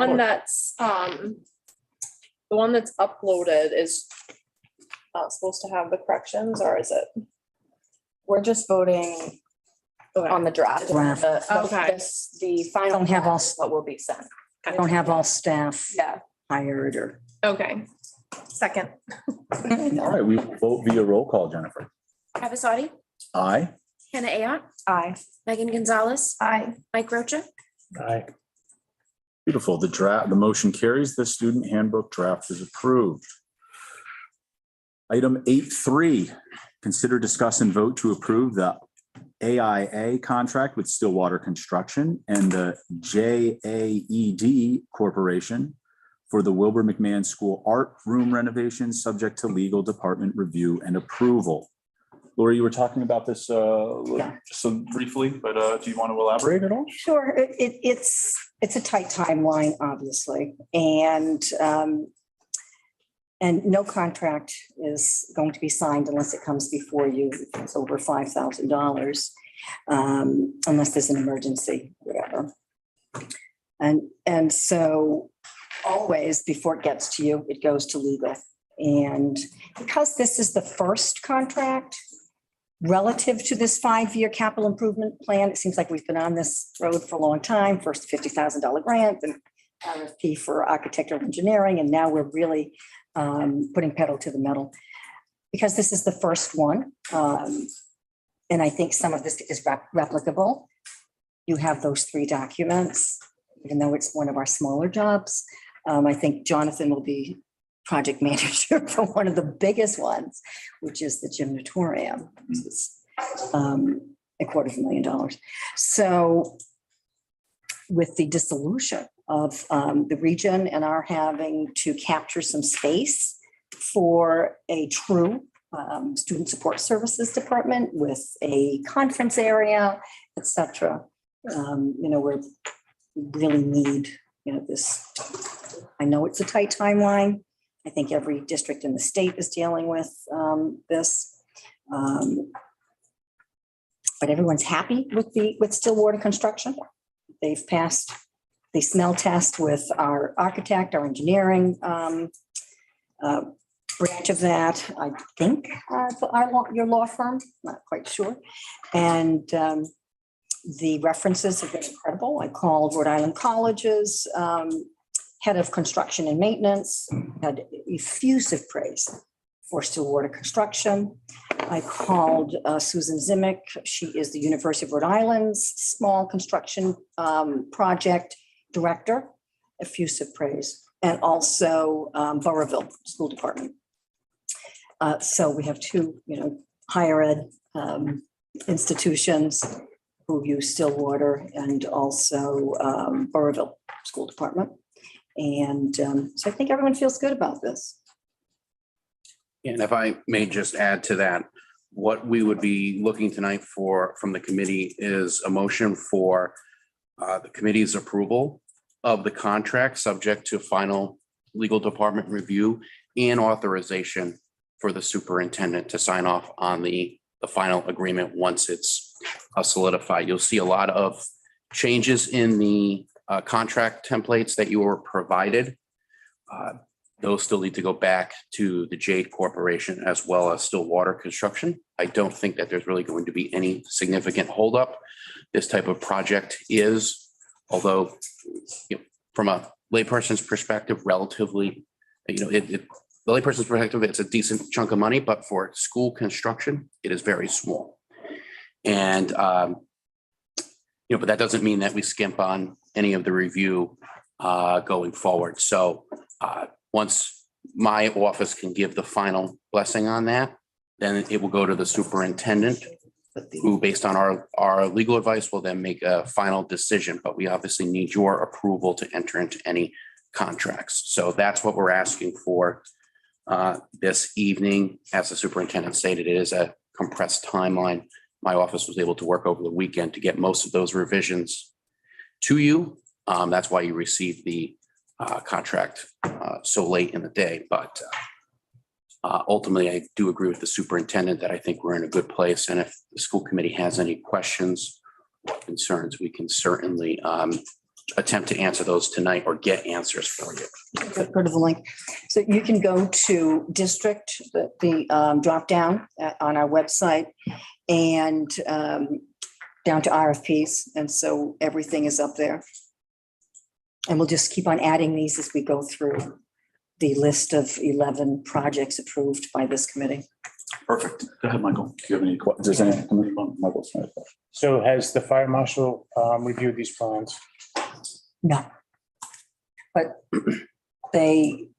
one that's uploaded is supposed to have the corrections, or is it? We're just voting on the draft. Draft. Okay. The final. Don't have all- draft is what will be sent. I don't have all staff Yeah. hired or. Okay. Second. All right, we will vote via roll call, Jennifer. Travis Audi, Aye. Hannah Ayotte, Aye. Megan Gonzalez, Aye. Mike Rocha. Aye. Beautiful. The motion carries. The student handbook draft is approved. Item 8.3, consider, discuss, and vote to approve the AIA contract with Stillwater Construction and the JAED Corporation for the Wilbur McMahon School Art Room renovation, subject to legal department review and approval. Laura, you were talking about this just so briefly, but do you want to elaborate at all? Sure, it's a tight timeline, obviously, and no contract is going to be signed unless it comes before you. It's over $5,000, unless there's an emergency, whatever. And so always before it gets to you, it goes to legal. And because this is the first contract relative to this 5-year capital improvement plan, it seems like we've been on this road for a long time. First $50,000 grant and RFP for architectural engineering, and now we're really putting pedal to the metal because this is the first one. And I think some of this is replicable. You have those 3 documents, even though it's one of our smaller jobs. I think Jonathan will be project manager for one of the biggest ones, which is the gymnatorium. This is $250,000. So with the dissolution of the region and our having to capture some space for a true student support services department with a conference area, et cetera, we really need, this. I know it's a tight timeline. I think every district in the state is dealing with this. But everyone's happy with Stillwater Construction. They've passed the smell test with our architect, our engineering branch of that, I think, your law firm, not quite sure. And the references have been incredible. I called Rhode Island College's head of construction and maintenance, had effusive praise for Stillwater Construction. I called Susan Zimick. She is the University of Rhode Island's small construction project director, effusive praise and also Burrville School Department. So we have two, higher ed institutions who use Stillwater and also Burrville School Department. And so I think everyone feels good about this. And if I may just add to that, what we would be looking tonight for from the committee is a motion for the committee's approval of the contract subject to final legal department review and authorization for the superintendent to sign off on the final agreement once it's solidified. You'll see a lot of changes in the contract templates that you were provided. Those still need to go back to the Jade Corporation as well as Stillwater Construction. I don't think that there's really going to be any significant holdup. This type of project is, although from a layperson's perspective, relatively, the layperson's perspective, it's a decent chunk of money, but for school construction, it is very small. And, but that doesn't mean that we skimp on any of the review going forward. So once my office can give the final blessing on that, then it will go to the superintendent, who, based on our legal advice, will then make a final decision. But we obviously need your approval to enter into any contracts. So that's what we're asking for this evening. As the superintendent stated, it is a compressed timeline. My office was able to work over the weekend to get most of those revisions to you. That's why you received the contract so late in the day. But ultimately, I do agree with the superintendent that I think we're in a good place. And if the school committee has any questions or concerns, we can certainly attempt to answer those tonight or get answers for you. Go to the link. So you can go to district, the drop down on our website, and down to RFPs. And so everything is up there. And we'll just keep on adding these as we go through the list of 11 projects approved by this committee. Perfect. Go ahead, Michael. Do you have any questions? Does anything? Michael's trying to- So has the fire marshal reviewed these plans? No. But they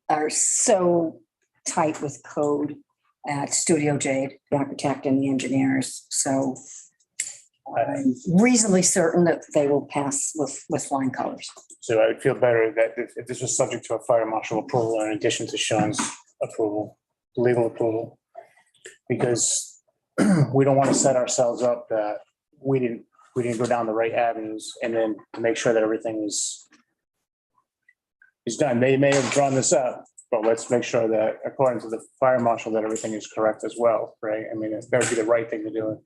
are so tight with code at Studio Jade, the architect and the engineers. So I'm reasonably certain that they will pass with flying colors. So I would feel better that if this was subject to a fire marshal approval in addition to Sean's approval, legal approval, because we don't want to set ourselves up that we didn't go down the right avenues, and then to make sure that everything is done. They may have drawn this up, but let's make sure that according to the fire marshal, that everything is correct as well, right? I mean, that would be the right thing to do.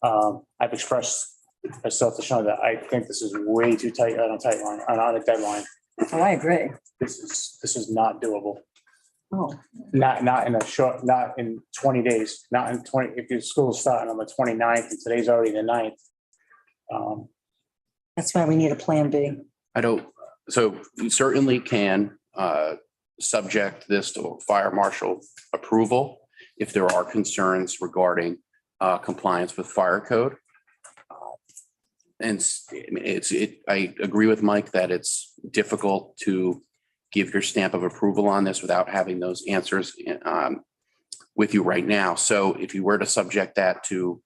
I've expressed myself to Sean that I think this is way too tight on a tight line, on a deadline. Oh, I agree. This is not doable. Oh, Not in a short, not in 20 days, not in 20, if your school's starting on the 29th and today's already the 9th. that's why we need a plan B. So we certainly can subject this to fire marshal approval if there are concerns regarding compliance with fire code. And I agree with Mike that it's difficult to give your stamp of approval on this without having those answers with you right now. So if you were to subject that to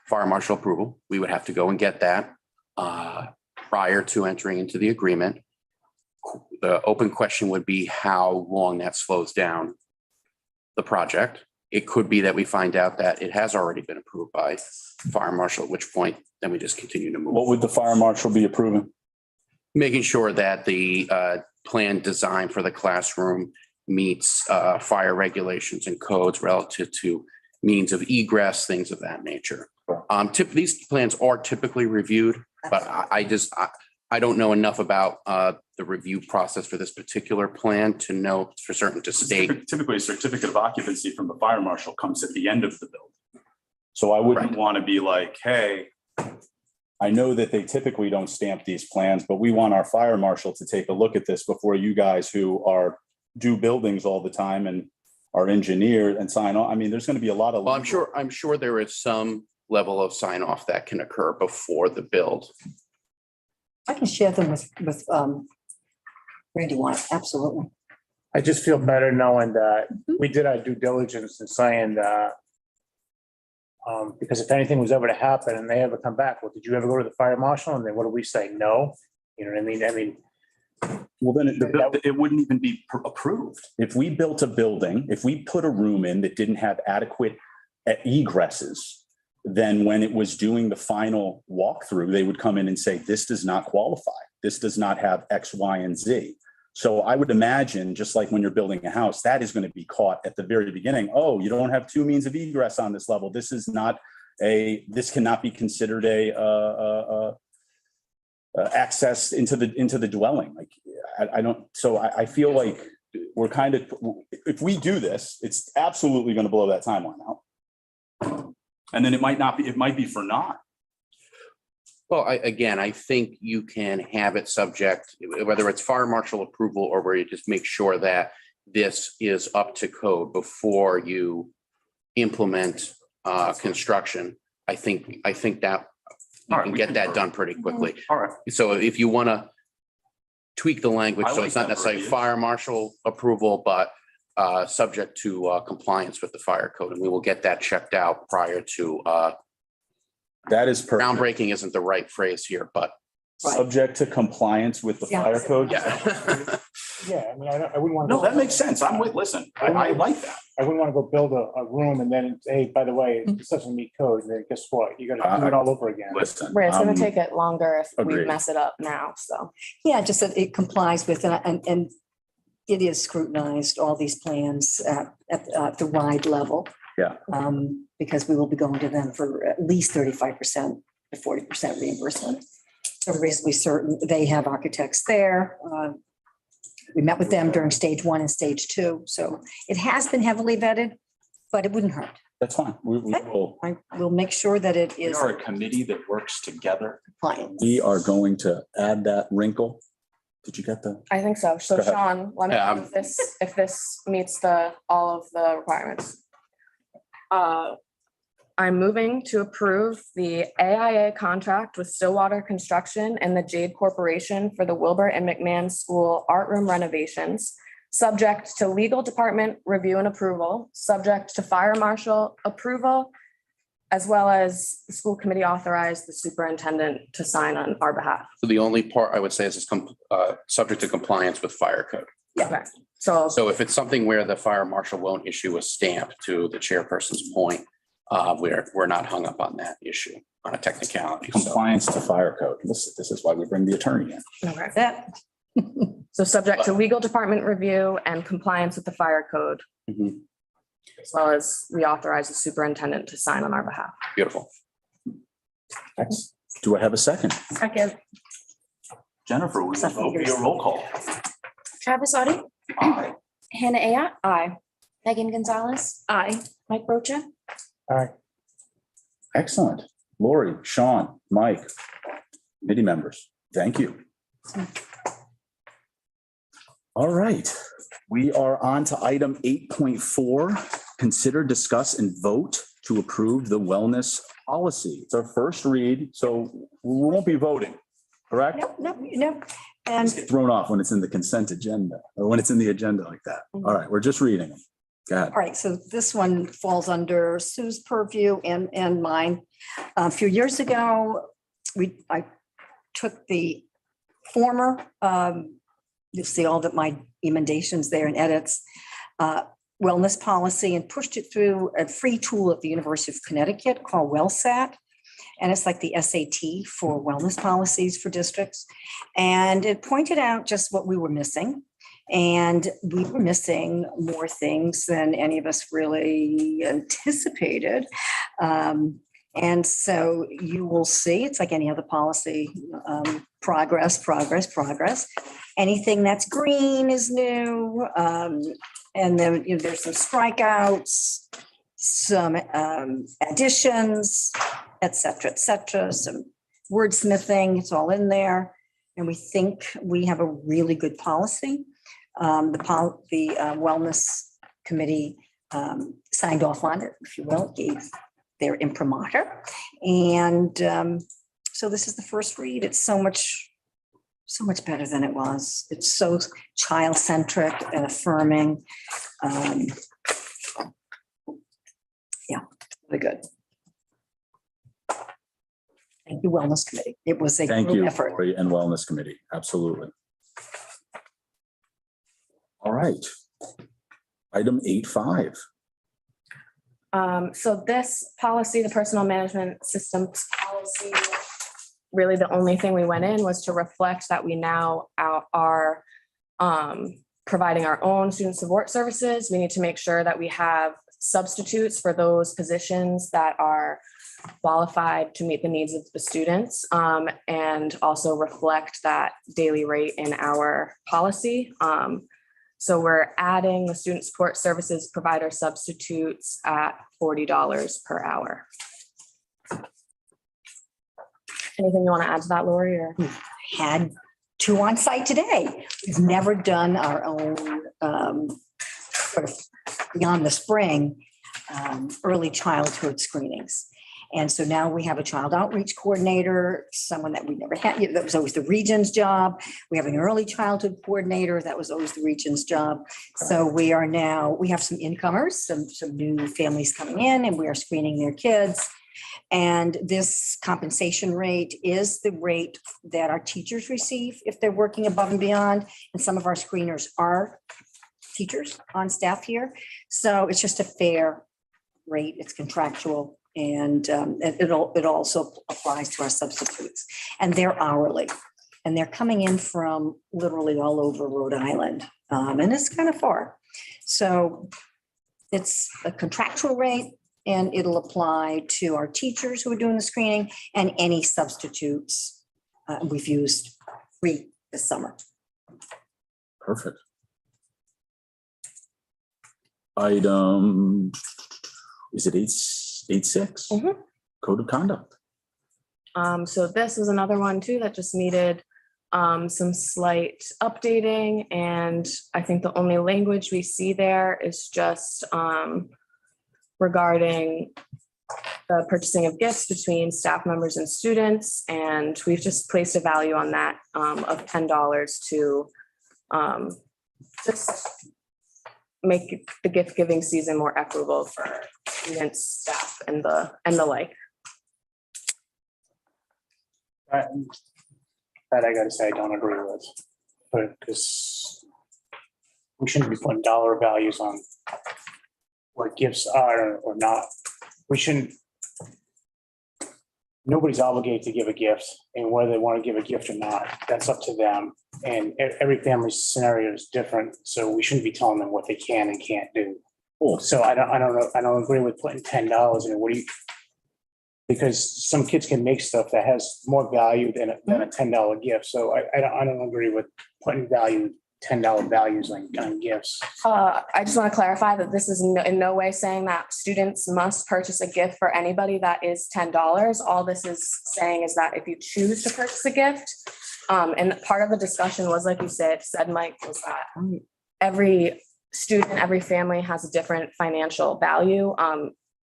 fire marshal approval, we would have to go and get that prior to entering into the agreement. The open question would be how long that slows down the project. It could be that we find out that it has already been approved by fire marshal, at which point then we just continue to move. What would the fire marshal be approving? Making sure that the plan design for the classroom meets fire regulations and codes relative to means of egress, things of that nature. These plans are typically reviewed, but I don't know enough about the review process for this particular plan to know for certain to state. Typically, a certificate of occupancy from the fire marshal comes at the end of the build. So I wouldn't want to be like, hey, I know that they typically don't stamp these plans, but we want our fire marshal to take a look at this before you guys who do buildings all the time and are engineered and sign on. I mean, there's going to be a lot of. Well, I'm sure there is some level of sign off that can occur before the build. I can share them with Randy want, absolutely. I just feel better knowing that we did our due diligence in saying that. Because if anything was ever to happen and they ever come back, well, did you ever go to the fire marshal? And then what do we say? No. You know what I mean? I mean, Well, then it wouldn't even be approved. If we built a building, if we put a room in that didn't have adequate egresses, then when it was doing the final walkthrough, they would come in and say, this does not qualify. This does not have X, Y, and Z. So I would imagine, just like when you're building a house, that is going to be caught at the very beginning. Oh, you don't have two means of egress on this level. This is not this cannot be considered access into the dwelling. Like, I don't, so I feel like we're kind of, if we do this, it's absolutely going to blow that timeline out. And then it might not be, it might be for naught. Well, I think you can have it subject, whether it's fire marshal approval or where you just make sure that this is up to code before you implement construction. I think that you All right, can we get can that work. done pretty quickly. All right. So if you want to tweak the language, I so like it's not that necessarily verbiage. fire marshal approval, but subject to compliance with the fire code, and we will get that checked out prior to That is perfect. groundbreaking isn't the right phrase here, but Subject to compliance with the Yeah. fire code. yeah. yeah, I mean, I wouldn't want to. No, that makes sense. I'm with, listen, I like that. I wouldn't want to go build a room and then, hey, by the way, this doesn't meet code. And then guess what? You got to do it all over again. Listen. Right, it's gonna um, take it longer if we agreed. mess it up now, so. Yeah, just that it complies with, and it is scrutinized, all these plans at the wide level. Yeah. Because we will be going to them for at least 35% to 40% reimbursement. So we're reasonably certain, they have architects there. We met with them during stage 1 and stage 2, so it has been heavily vetted, but it wouldn't hurt. That's fine. We Okay. will, I will make sure that it we is are a committee that works together. compliant. We are going to add that wrinkle. Did you get the? I think so. So Go ahead. Sean, let me Yeah, know if this meets all of the requirements. I'm moving to approve the AIA contract with Stillwater Construction and the Jade Corporation for the Wilbur and McMahon School art room renovations, subject to legal department review and approval, subject to fire marshal approval, as well as the school committee authorized the superintendent to sign on our behalf. So the only part I would say is it's subject to compliance with fire code. Okay, so So if it's something where the fire marshal won't issue a stamp, to the chairperson's point, we're not hung up on that issue on a technicality. So Compliance to fire code. This is why we bring the attorney in. okay. That, So subject to legal department review and compliance with the fire code, mhm, as well as we authorize the superintendent to sign on our behalf. beautiful. Thanks. Do I have a second? Second. Jennifer, will you vote via roll call? Travis Audi, Aye. Hannah Ayat, Aye. Megan Gonzalez, Aye. Mike Rocha. All right. Excellent. Lori, Sean, Mike, committee members, thank you. All right, we are on to item 8.4. Consider, discuss, and vote to approve the wellness policy. It's our first read, so we won't be voting, correct? no. And Get thrown off when it's in the consent agenda, or when it's in the agenda like that. All right, we're just reading them. Go ahead. all right, so this one falls under Sue's purview and mine. A few years ago, I took the former, you'll see all that my emendations there and edits, wellness policy and pushed it through a free tool at the University of Connecticut called WellSat. And it's like the SAT for wellness policies for districts. And it pointed out just what we were missing. And we were missing more things than any of us really anticipated. And so you will see, it's like any other policy, progress. Anything that's green is new. And then there's some strikeouts, some additions, et cetera, some wordsmithing, it's all in there. And we think we have a really good policy. The wellness committee signed off on it, if you will, gave their imprimatur. And so this is the first read. It's so much so much better than it was. It's so child-centric and affirming. Yeah, really good. Thank you, Wellness Committee. It was a Thank group you, effort. Lori and Wellness Committee. Absolutely. All right. Item 8.5. So this policy, the personal management systems policy, really the only thing we went in was to reflect that we now are providing our own student support services. We need to make sure that we have substitutes for those positions that are qualified to meet the needs of the students, and also reflect that daily rate in our policy. So we're adding the student support services provider substitutes at $40 per hour. Anything you want to add to that, Lori, or? Had 2 on site today. We've never done our own sort of beyond the spring early childhood screenings. And so now we have a child outreach coordinator, someone that we never had. That was always the region's job. We have an early childhood coordinator. That was always the region's job. So we have some incomers, some new families coming in, and we are screening their kids. And this compensation rate is the rate that our teachers receive if they're working above and beyond. And some of our screeners are teachers on staff here. So it's just a fair rate. It's contractual. And it also applies to our substitutes. And they're hourly. And they're coming in from literally all over Rhode Island. And it's kind of far. So it's a contractual rate, and it'll apply to our teachers who are doing the screening and any substitutes. We've used 3 this summer. Perfect. Item, is it 8.6? Mhm. Code of conduct. So this is another one too that just needed some slight updating, and I think the only language we see there is just regarding the purchasing of gifts between staff members and students, and we've just placed a value on that of $10 to just make the gift giving season more equitable for students, staff, and the like. That I gotta say, I don't agree with, but because we shouldn't be putting dollar values on what gifts are or not. We shouldn't. Nobody's obligated to give a gift, and whether they want to give a gift or not, that's up to them. And every family's scenario is different, so we shouldn't be telling them what they can and can't do. Cool. So I don't know. I don't agree with putting $10 in it. What do you? Because some kids can make stuff that has more value than a $10 gift. So I don't agree with putting $10 values on gifts. I just want to clarify that this is in no way saying that students must purchase a gift for anybody that is $10. All this is saying is that if you choose to purchase a gift, and part of the discussion was, like you said, Mike, was that every student, every family has a different financial value.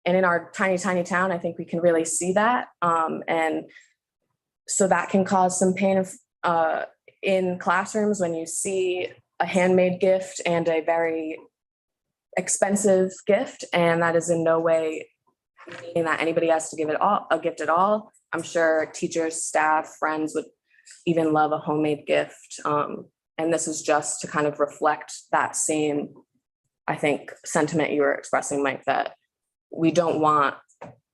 And in our tiny, tiny town, I think we can really see that. And so that can cause some pain in classrooms when you see a handmade gift and a very expensive gift. And that is in no way meaning that anybody has to give a gift at all. I'm sure teachers, staff, friends would even love a homemade gift. And this is just to kind of reflect that same, I think, sentiment you were expressing, Mike, that we don't want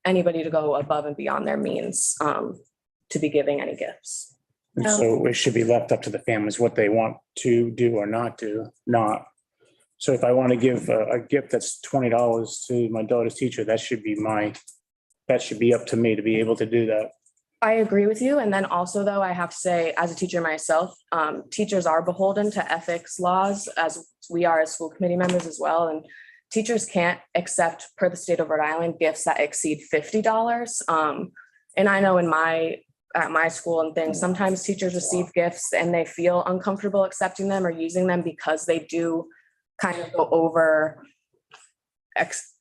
anybody to go above and beyond their means to be giving any gifts. And so it should be left up to the families what they want to do or not do, not. So if I want to give a gift that's $20 to my daughter's teacher, that should be up to me to be able to do that. I agree with you. And then also, though, I have to say, as a teacher myself, teachers are beholden to ethics laws, as we are as school committee members as well. And teachers can't accept, per the state of Rhode Island, gifts that exceed $50. And I know at my school and things, sometimes teachers receive gifts and they feel uncomfortable accepting them or using them because they do kind of go over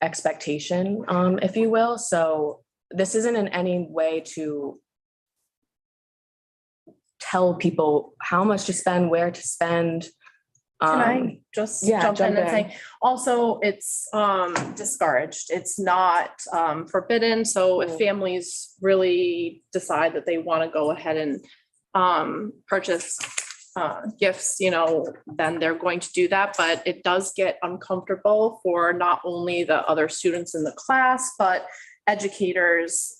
expectation, if you will. So this isn't in any way to tell people how much to spend, where to spend. Can I just yeah, jump in jump and in. say, also, it's discouraged. It's not forbidden. So if Mm. families really decide that they want to go ahead and purchase gifts, then they're going to do that. But it does get uncomfortable for not only the other students in the class, but educators,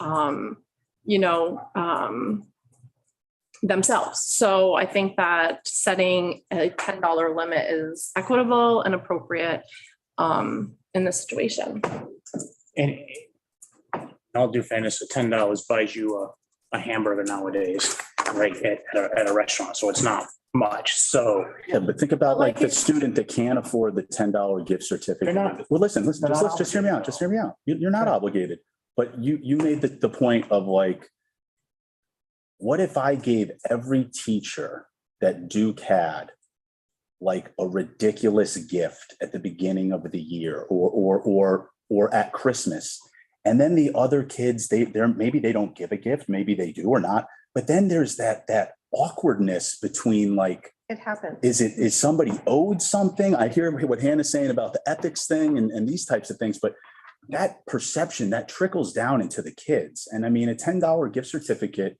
themselves. So I think that setting a $10 limit is equitable and appropriate in this situation. And in all due fairness, $10 buys you a hamburger nowadays, right, at a restaurant, so it's not much, so. Yeah, but think about like the student that can't afford the $10 gift certificate. They're not- Well, listen, they're not just hear me out, just hear me out. You're not obligated, but you made the point of like, what if I gave every teacher that Duke had like a ridiculous gift at the beginning of the year or at Christmas? And then the other kids, maybe they don't give a gift, maybe they do or not. But then there's that awkwardness between like, It happens. is somebody owed something? I hear what Hannah's saying about the ethics thing and these types of things, but that perception that trickles down into the kids. And I mean, a $10 gift certificate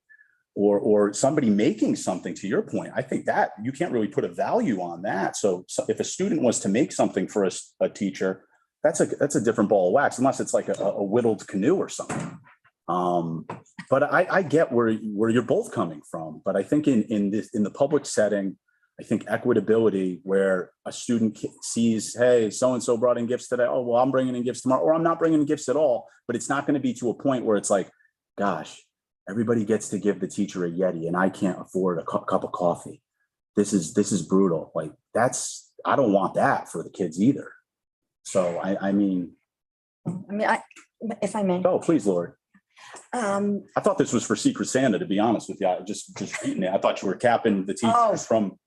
or somebody making something, to your point, I think that you can't really put a value on that. So if a student was to make something for a teacher, that's a different ball of wax, unless it's like a whittled canoe or something. But I get where you're both coming from. But I think in the public setting, I think equitability, where a student sees, hey, so-and-so brought in gifts today. Oh, well, I'm bringing in gifts tomorrow, or I'm not bringing in gifts at all. But it's not going to be to a point where it's like, gosh, everybody gets to give the teacher a Yeti and I can't afford a cup of coffee. This is brutal. Like I don't want that for the kids either. So I mean, if I may. oh, please, Lori. Um, I thought this was for Secret Santa, to be honest with you. I just reading it. I thought you were capping the teachers Oh. from,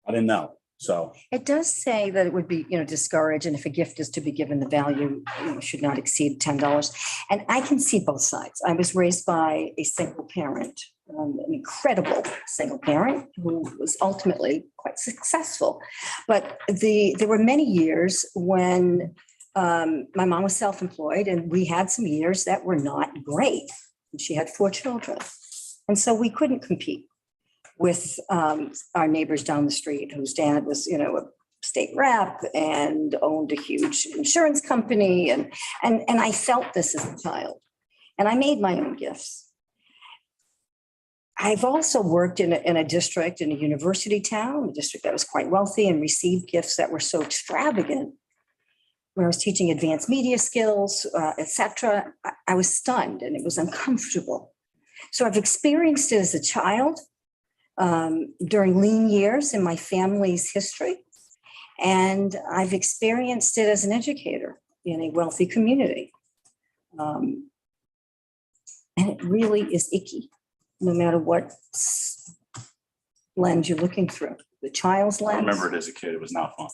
I didn't know. So It does say that it would be, discouraged, and if a gift is to be given, the value should not exceed $10. And I can see both sides. I was raised by a single parent, an incredible single parent who was ultimately quite successful. But there were many years when my mom was self-employed, and we had some years that were not great. And she had 4 children. And so we couldn't compete with our neighbors down the street, whose dad was, a state rep and owned a huge insurance company. And I felt this as a child, and I made my own gifts. I've also worked in a district, in a university town, a district that was quite wealthy, and received gifts that were so extravagant. When I was teaching advanced media skills, et cetera, I was stunned and it was uncomfortable. So I've experienced it as a child, during lean years in my family's history. And I've experienced it as an educator in a wealthy community. And it really is icky, no matter what lens you're looking through. The child's I lens. remember it as a kid. It was not fun.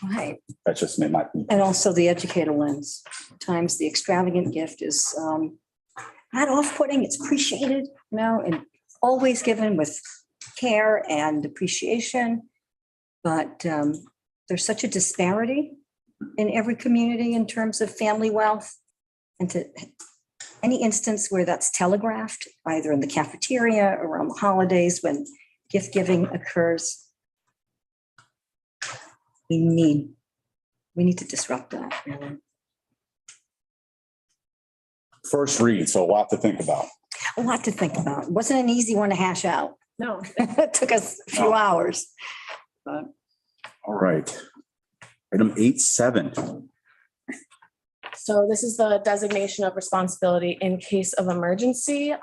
Right. That's just made my. And also the educator lens. Times the extravagant gift is not off-putting, it's appreciated, and always given with care and appreciation. But there's such a disparity in every community in terms of family wealth. And to any instance where that's telegraphed, either in the cafeteria, around the holidays, when gift giving occurs, we need to disrupt that, really. First read, so a lot to think about. A lot to think about. It wasn't an easy one to hash out. No. It took us a few hours. But All right. Item 8.7. So this is the designation of responsibility in case of emergency.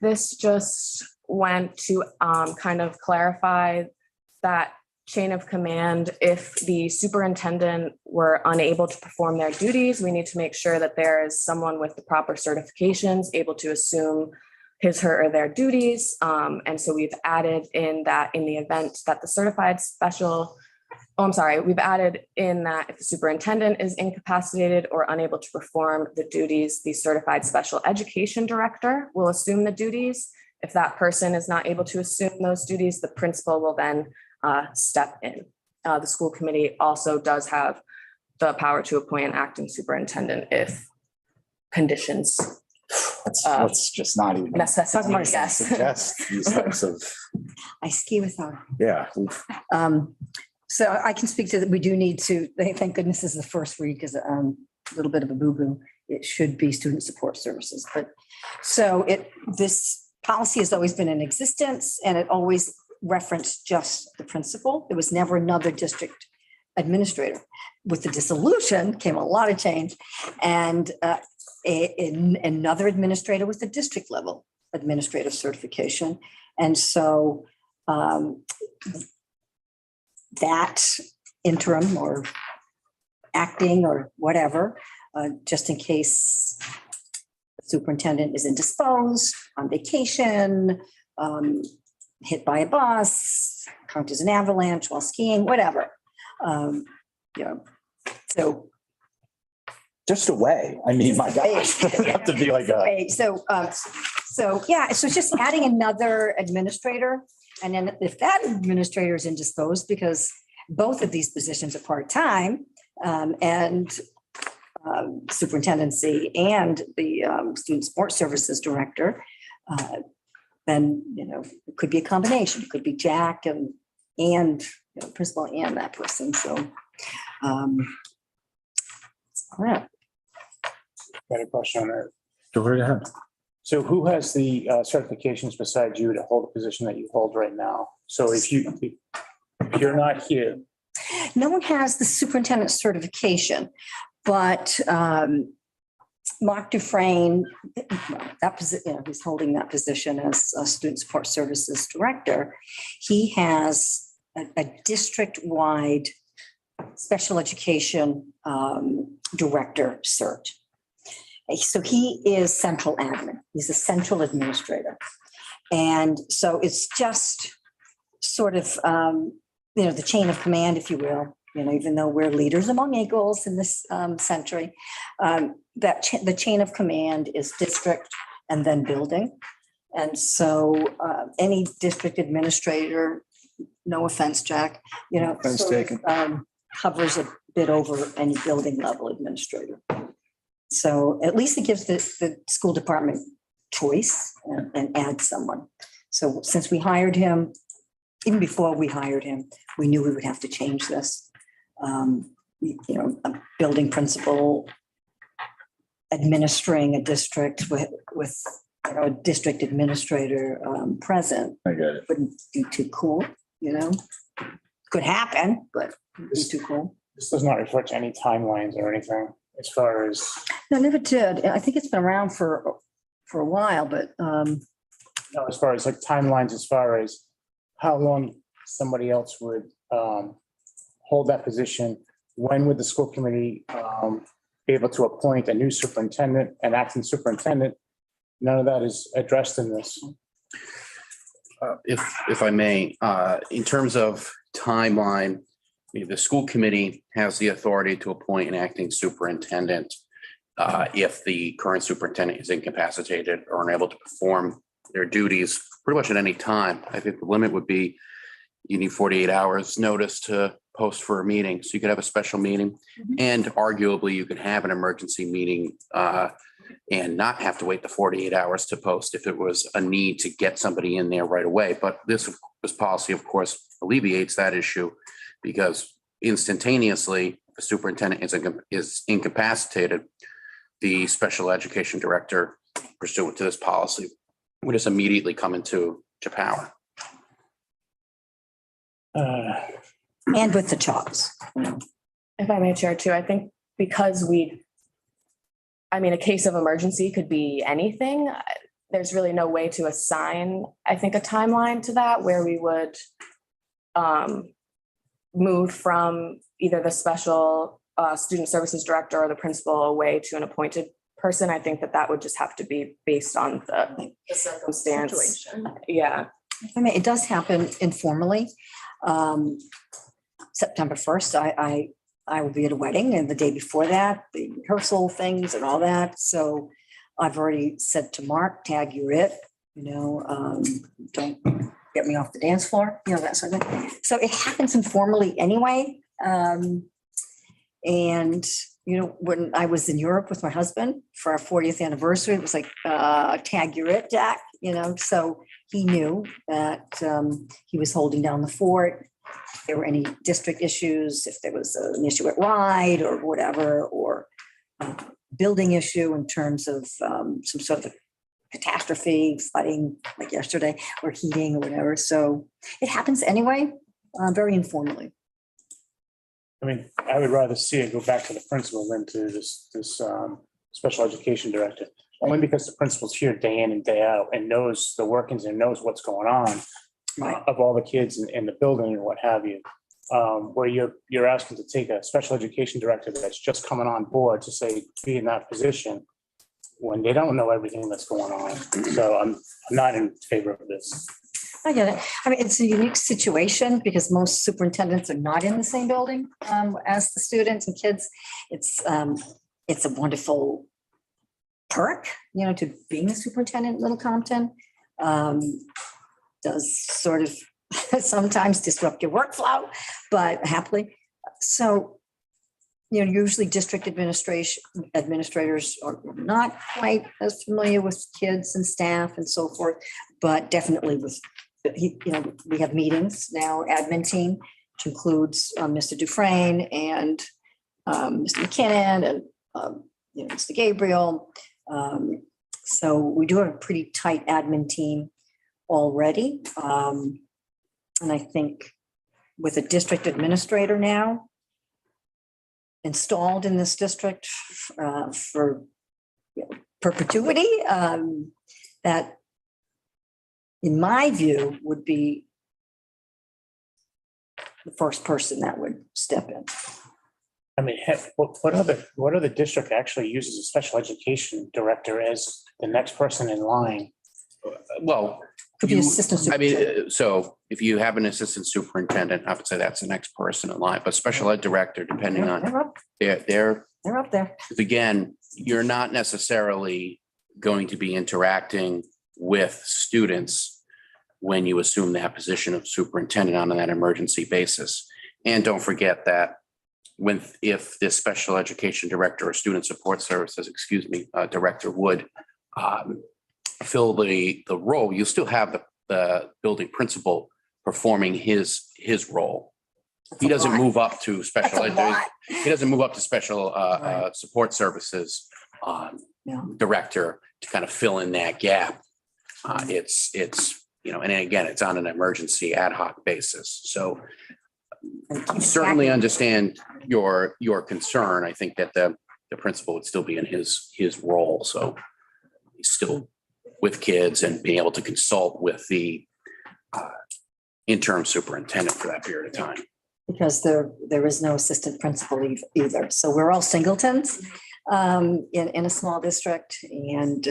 This just went to kind of clarify that chain of command. If the superintendent were unable to perform their duties, we need to make sure that there is someone with the proper certifications able to assume his, her, or their duties. And so we've added in that in the event that the certified special, we've added in that if the superintendent is incapacitated or unable to perform the duties, the certified special education director will assume the duties. If that person is not able to assume those duties, the principal will then step in. The school committee also does have the power to appoint an acting superintendent if conditions Let's just not even necessitate, yes. suggest these types of, I ski without. yeah. So I can speak to that. We do need to, thank goodness this is the first read because a little bit of a boo-boo. It should be student support services, but so this policy has always been in existence and it always referenced just the principal. There was never another district administrator. With the dissolution came a lot of change and another administrator with the district level administrative certification. And so that interim or acting or whatever, just in case the superintendent is indisposed, on vacation, hit by a bus, count as an avalanche while skiing, whatever. So Just away. I mean, my gosh, doesn't have to be like a. right, so yeah, so it's just adding another administrator. And then if that administrator is indisposed, because both of these positions are part-time, and superintendency and the student support services director, then, it could be a combination. It could be Jack and principal and that person. So, yeah. Got a question on that. Go right ahead. So who has the certifications besides you to hold the position that you hold right now? So if you're not here, No one has the superintendent certification, but Mark Dufresne, that position, he's holding that position as a student support services director. He has a district-wide special education director cert. So he is central admin. He's a central administrator. And so it's just sort of, the chain of command, if you will, even though we're leaders among equals in this century, the chain of command is district and then building. And so any district administrator, no offense, Jack, Offense sort of, taken. covers a bit over any building level administrator. So at least it gives the school department choice and adds someone. So since we hired him, even before we hired him, we knew we would have to change this. A building principal administering a district with a district administrator present I get it. wouldn't be too cool, Could happen, but wouldn't be too cool. this does not refer to any timelines or anything as far as, No, never did. I think it's been around for a while, but as far as like timelines, as far as how long somebody else would hold that position. When would the school committee be able to appoint a new superintendent and acting superintendent? None of that is addressed in this. If I may, in terms of timeline, the school committee has the authority to appoint an acting superintendent if the current superintendent is incapacitated or unable to perform their duties pretty much at any time. I think the limit would be you need 48 hours notice to post for a meeting. So you could have a special meeting and arguably you could have an emergency meeting and not have to wait the 48 hours to post if it was a need to get somebody in there right away. But this policy, of course, alleviates that issue because instantaneously, the superintendent is incapacitated, the special education director pursuant to this policy would just immediately come into power. and with the chops. If I may, Chair, too, I think because a case of emergency could be anything. There's really no way to assign, I think, a timeline to that where we would move from either the special student services director or the principal away to an appointed person. I think that would just have to be based on the circumstance. Situation. Yeah. It does happen informally. September 1st, I will be at a wedding, and the day before that, the rehearsal things and all that. So I've already said to Mark, tag, you're it. don't get me off the dance floor, that sort of thing. So it happens informally anyway. And, when I was in Europe with my husband for our 40th anniversary, it was like, tag you're it, Jack, so he knew that he was holding down the fort. If there were any district issues, if there was an issue at Ride or whatever, or building issue in terms of some sort of catastrophe, flooding like yesterday, or heating or whatever. So it happens anyway, very informally. I mean, I would rather see it go back to the principal than to this special education director. Only because the principal's here day in and day out and knows the workings and knows what's going on Right. of all the kids in the building and what have you. Where you're asking to take a special education director that's just coming on board to say, be in that position when they don't know everything that's going on. So I'm not in favor of this. I get it. I mean, it's a unique situation because most superintendents are not in the same building as the students and kids. It's a wonderful perk, to being a superintendent in Little Compton. Does sort of sometimes disrupt your workflow, but happily. So, usually district administrators are not quite as familiar with kids and staff and so forth, but definitely with, we have meetings now, admin team, which includes Mr. Dufresne and Mr. McKinnon and, Mr. Gabriel. So we do have a pretty tight admin team already. And I think with a district administrator now installed in this district for perpetuity, that in my view would be the first person that would step in. I mean, heck, what other district actually uses a special education director as the next person in line? Well, Could be assistant I superintendent. mean, so if you have an assistant superintendent, I would say that's the next person in line, but special ed director, depending on They're up there. again, you're not necessarily going to be interacting with students when you assume that position of superintendent on that emergency basis. And don't forget that if this special education director or student support services, director would fill the role, you still have the building principal performing his role. He doesn't move up to special That's a ed. lot. He doesn't move up to special Right. support services Yeah. director to kind of fill in that gap. It's and again, it's on an emergency ad hoc basis. So certainly understand your concern. I think that the principal would still be in his role. So he's still with kids and being able to consult with the interim superintendent for that period of time. Because there is no assistant principal either. So we're all singletons in a small district, and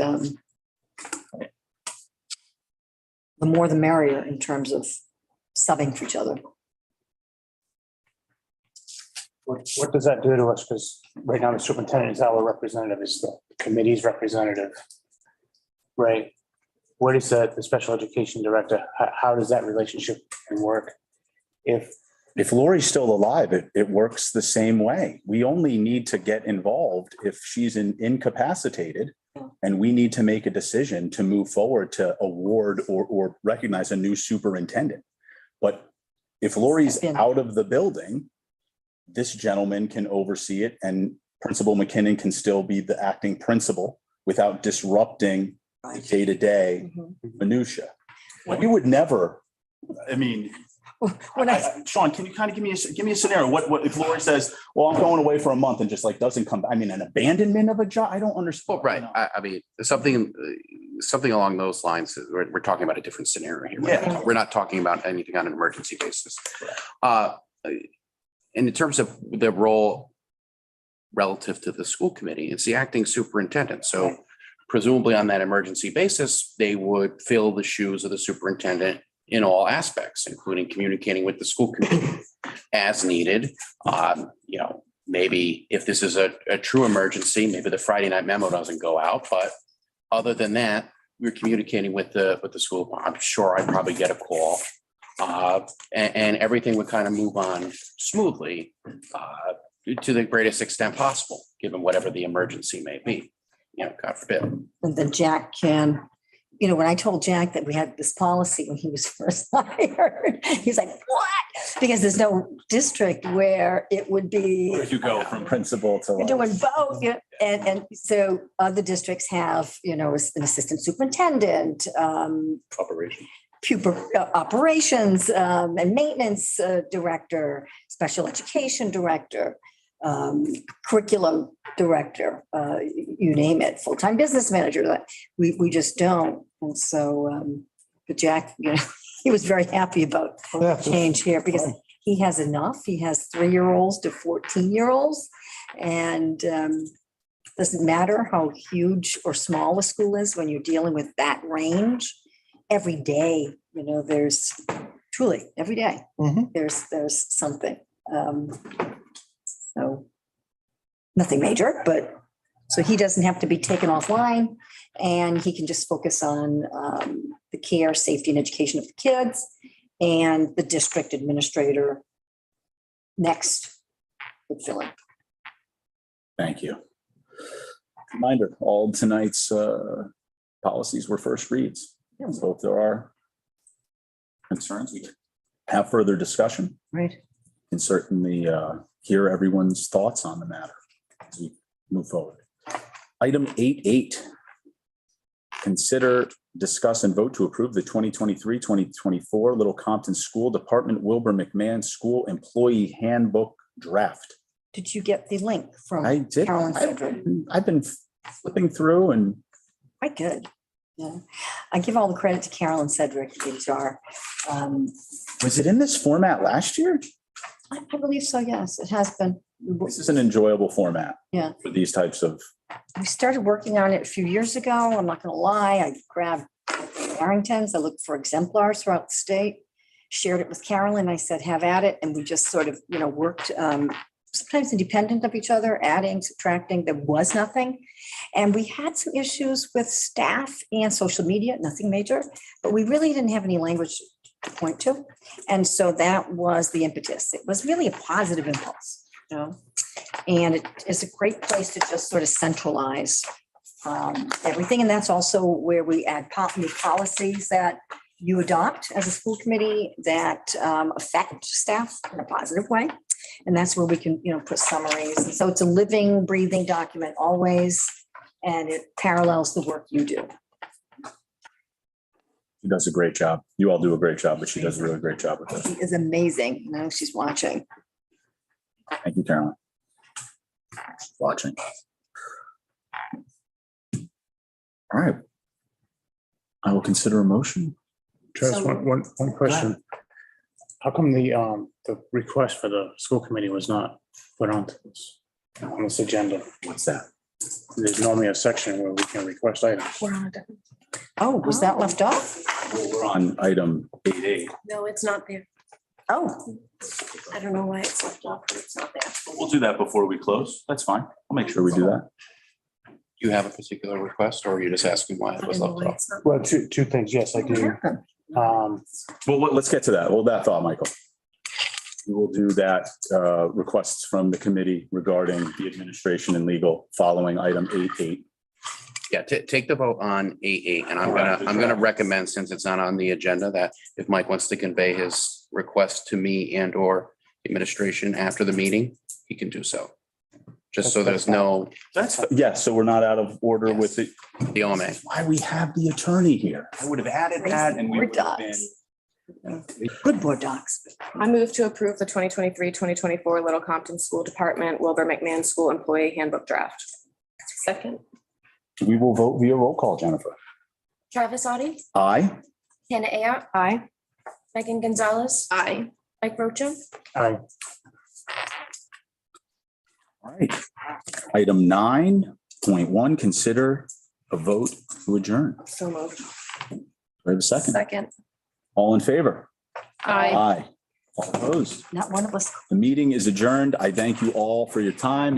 the more the merrier in terms of subbing for each other. What does that do to us? Because right now the superintendent is our representative, is the committee's representative. Right? What is the special education director? How does that relationship work? If Lori's still alive, it works the same way. We only need to get involved if she's incapacitated, and we need to make a decision to move forward to award or recognize a new superintendent. But if Lori's out of the building, this gentleman can oversee it, and Principal McKinnon can still be the acting principal without disrupting the day-to-day minutia. We would never, Sean, can you kind of give me a scenario? What if Lori says, well, I'm going away for a month and just doesn't come, an abandonment of a job? I don't understand. Well, right. I mean, something along those lines. We're talking about a different scenario here. Yeah. We're not talking about anything on an emergency basis. And in terms of the role relative to the school committee, it's the acting superintendent. So presumably on that emergency basis, they would fill the shoes of the superintendent in all aspects, including communicating with the school committee as needed. Maybe if this is a true emergency, maybe the Friday night memo doesn't go out, but other than that, we're communicating with the school. I'm sure I'd probably get a call. And everything would kind of move on smoothly to the greatest extent possible, given whatever the emergency may be. God forbid. And then Jack can, when I told Jack that we had this policy when he was first hired, he's like, what? Because there's no district where it would be. Where'd you go from principal to? You're doing both, yeah. And so other districts have, an assistant superintendent, Operation. operations and maintenance director, special education director, curriculum director, you name it, full-time business manager. We just don't. And so, but Jack, he was very happy about the change here because he has enough. He has 3-year-olds to 14-year-olds. And doesn't matter how huge or small a school is when you're dealing with that range. Every day, there's truly every day, there's something. So nothing major, but so he doesn't have to be taken offline and he can just focus on the care, safety and education of the kids and the district administrator next would fill in. Thank you. Reminder, all tonight's policies were first reads. So if there are concerns, we can have further discussion. Right. And certainly hear everyone's thoughts on the matter as we move forward. Item 8.8. Consider, discuss, and vote to approve the 2023-2024 Little Compton School Department Wilbur McMahon School Employee Handbook Draft. Did you get the link from I did. Carolyn Cedric? I've been flipping through and Quite good. Yeah. I give all the credit to Carolyn Cedric, HR. was it in this format last year? I believe so, yes, it has been. This is an enjoyable format. Yeah. For these types of, We started working on it a few years ago. I'm not going to lie. I grabbed Barrington's. I looked for exemplars throughout the state, shared it with Carolyn. I said, have at it. And we just sort of, worked sometimes independent of each other, adding, subtracting. There was nothing. And we had some issues with staff and social media, nothing major, but we really didn't have any language to point to. And so that was the impetus. It was really a positive impulse. And it is a great place to just sort of centralize everything. And that's also where we add new policies that you adopt as a school committee that affect staff in a positive way. And that's where we can, put summaries. And so it's a living, breathing document always, and it parallels the work you do. she does a great job. You all do a great job, but she does a really great job with this. She is amazing. I know she's watching. Thank you, Carolyn. Watching. All right. I will consider a motion. Just one question. How come the request for the school committee was not put on this agenda? What's that? There's normally a section where we can request items. Oh, was that left off? Well, we're on item 8.8. No, it's not there. Oh, I don't know why it's left off, but it's not there. We'll do that before we close. That's fine. I'll make sure we do that. Do you have a particular request or are you just asking why I it don't was know left why off? it's not. Well, two things. Yes, I do. Well, let's get to that. Hold that thought, Michael. We will do that, requests from the committee regarding the administration and legal following item 8.8. Yeah, take the vote on 8.8, and I'm gonna recommend, since it's not on the agenda, that if Mike wants to convey his request to me and or administration after the meeting, he can do so. Just so there's no Yes, so we're not out of order with the, the OMA. why we have the attorney here. I would have added that and we would have been. good board docs. I move to approve the 2023-2024 Little Compton School Department Wilbur McMahon School Employee Handbook Draft. Second. We will vote via roll call, Jennifer. Travis Audi, Aye. Hannah Ayotte, Aye. Megan Gonzalez, Aye. Mike Rocha, Aye. All right. Item 9.1, consider a vote to adjourn. So moved. Do I have a second? Second. All in favor? Aye. Aye. All opposed? Not one of us The meeting is adjourned. I thank you all for your time.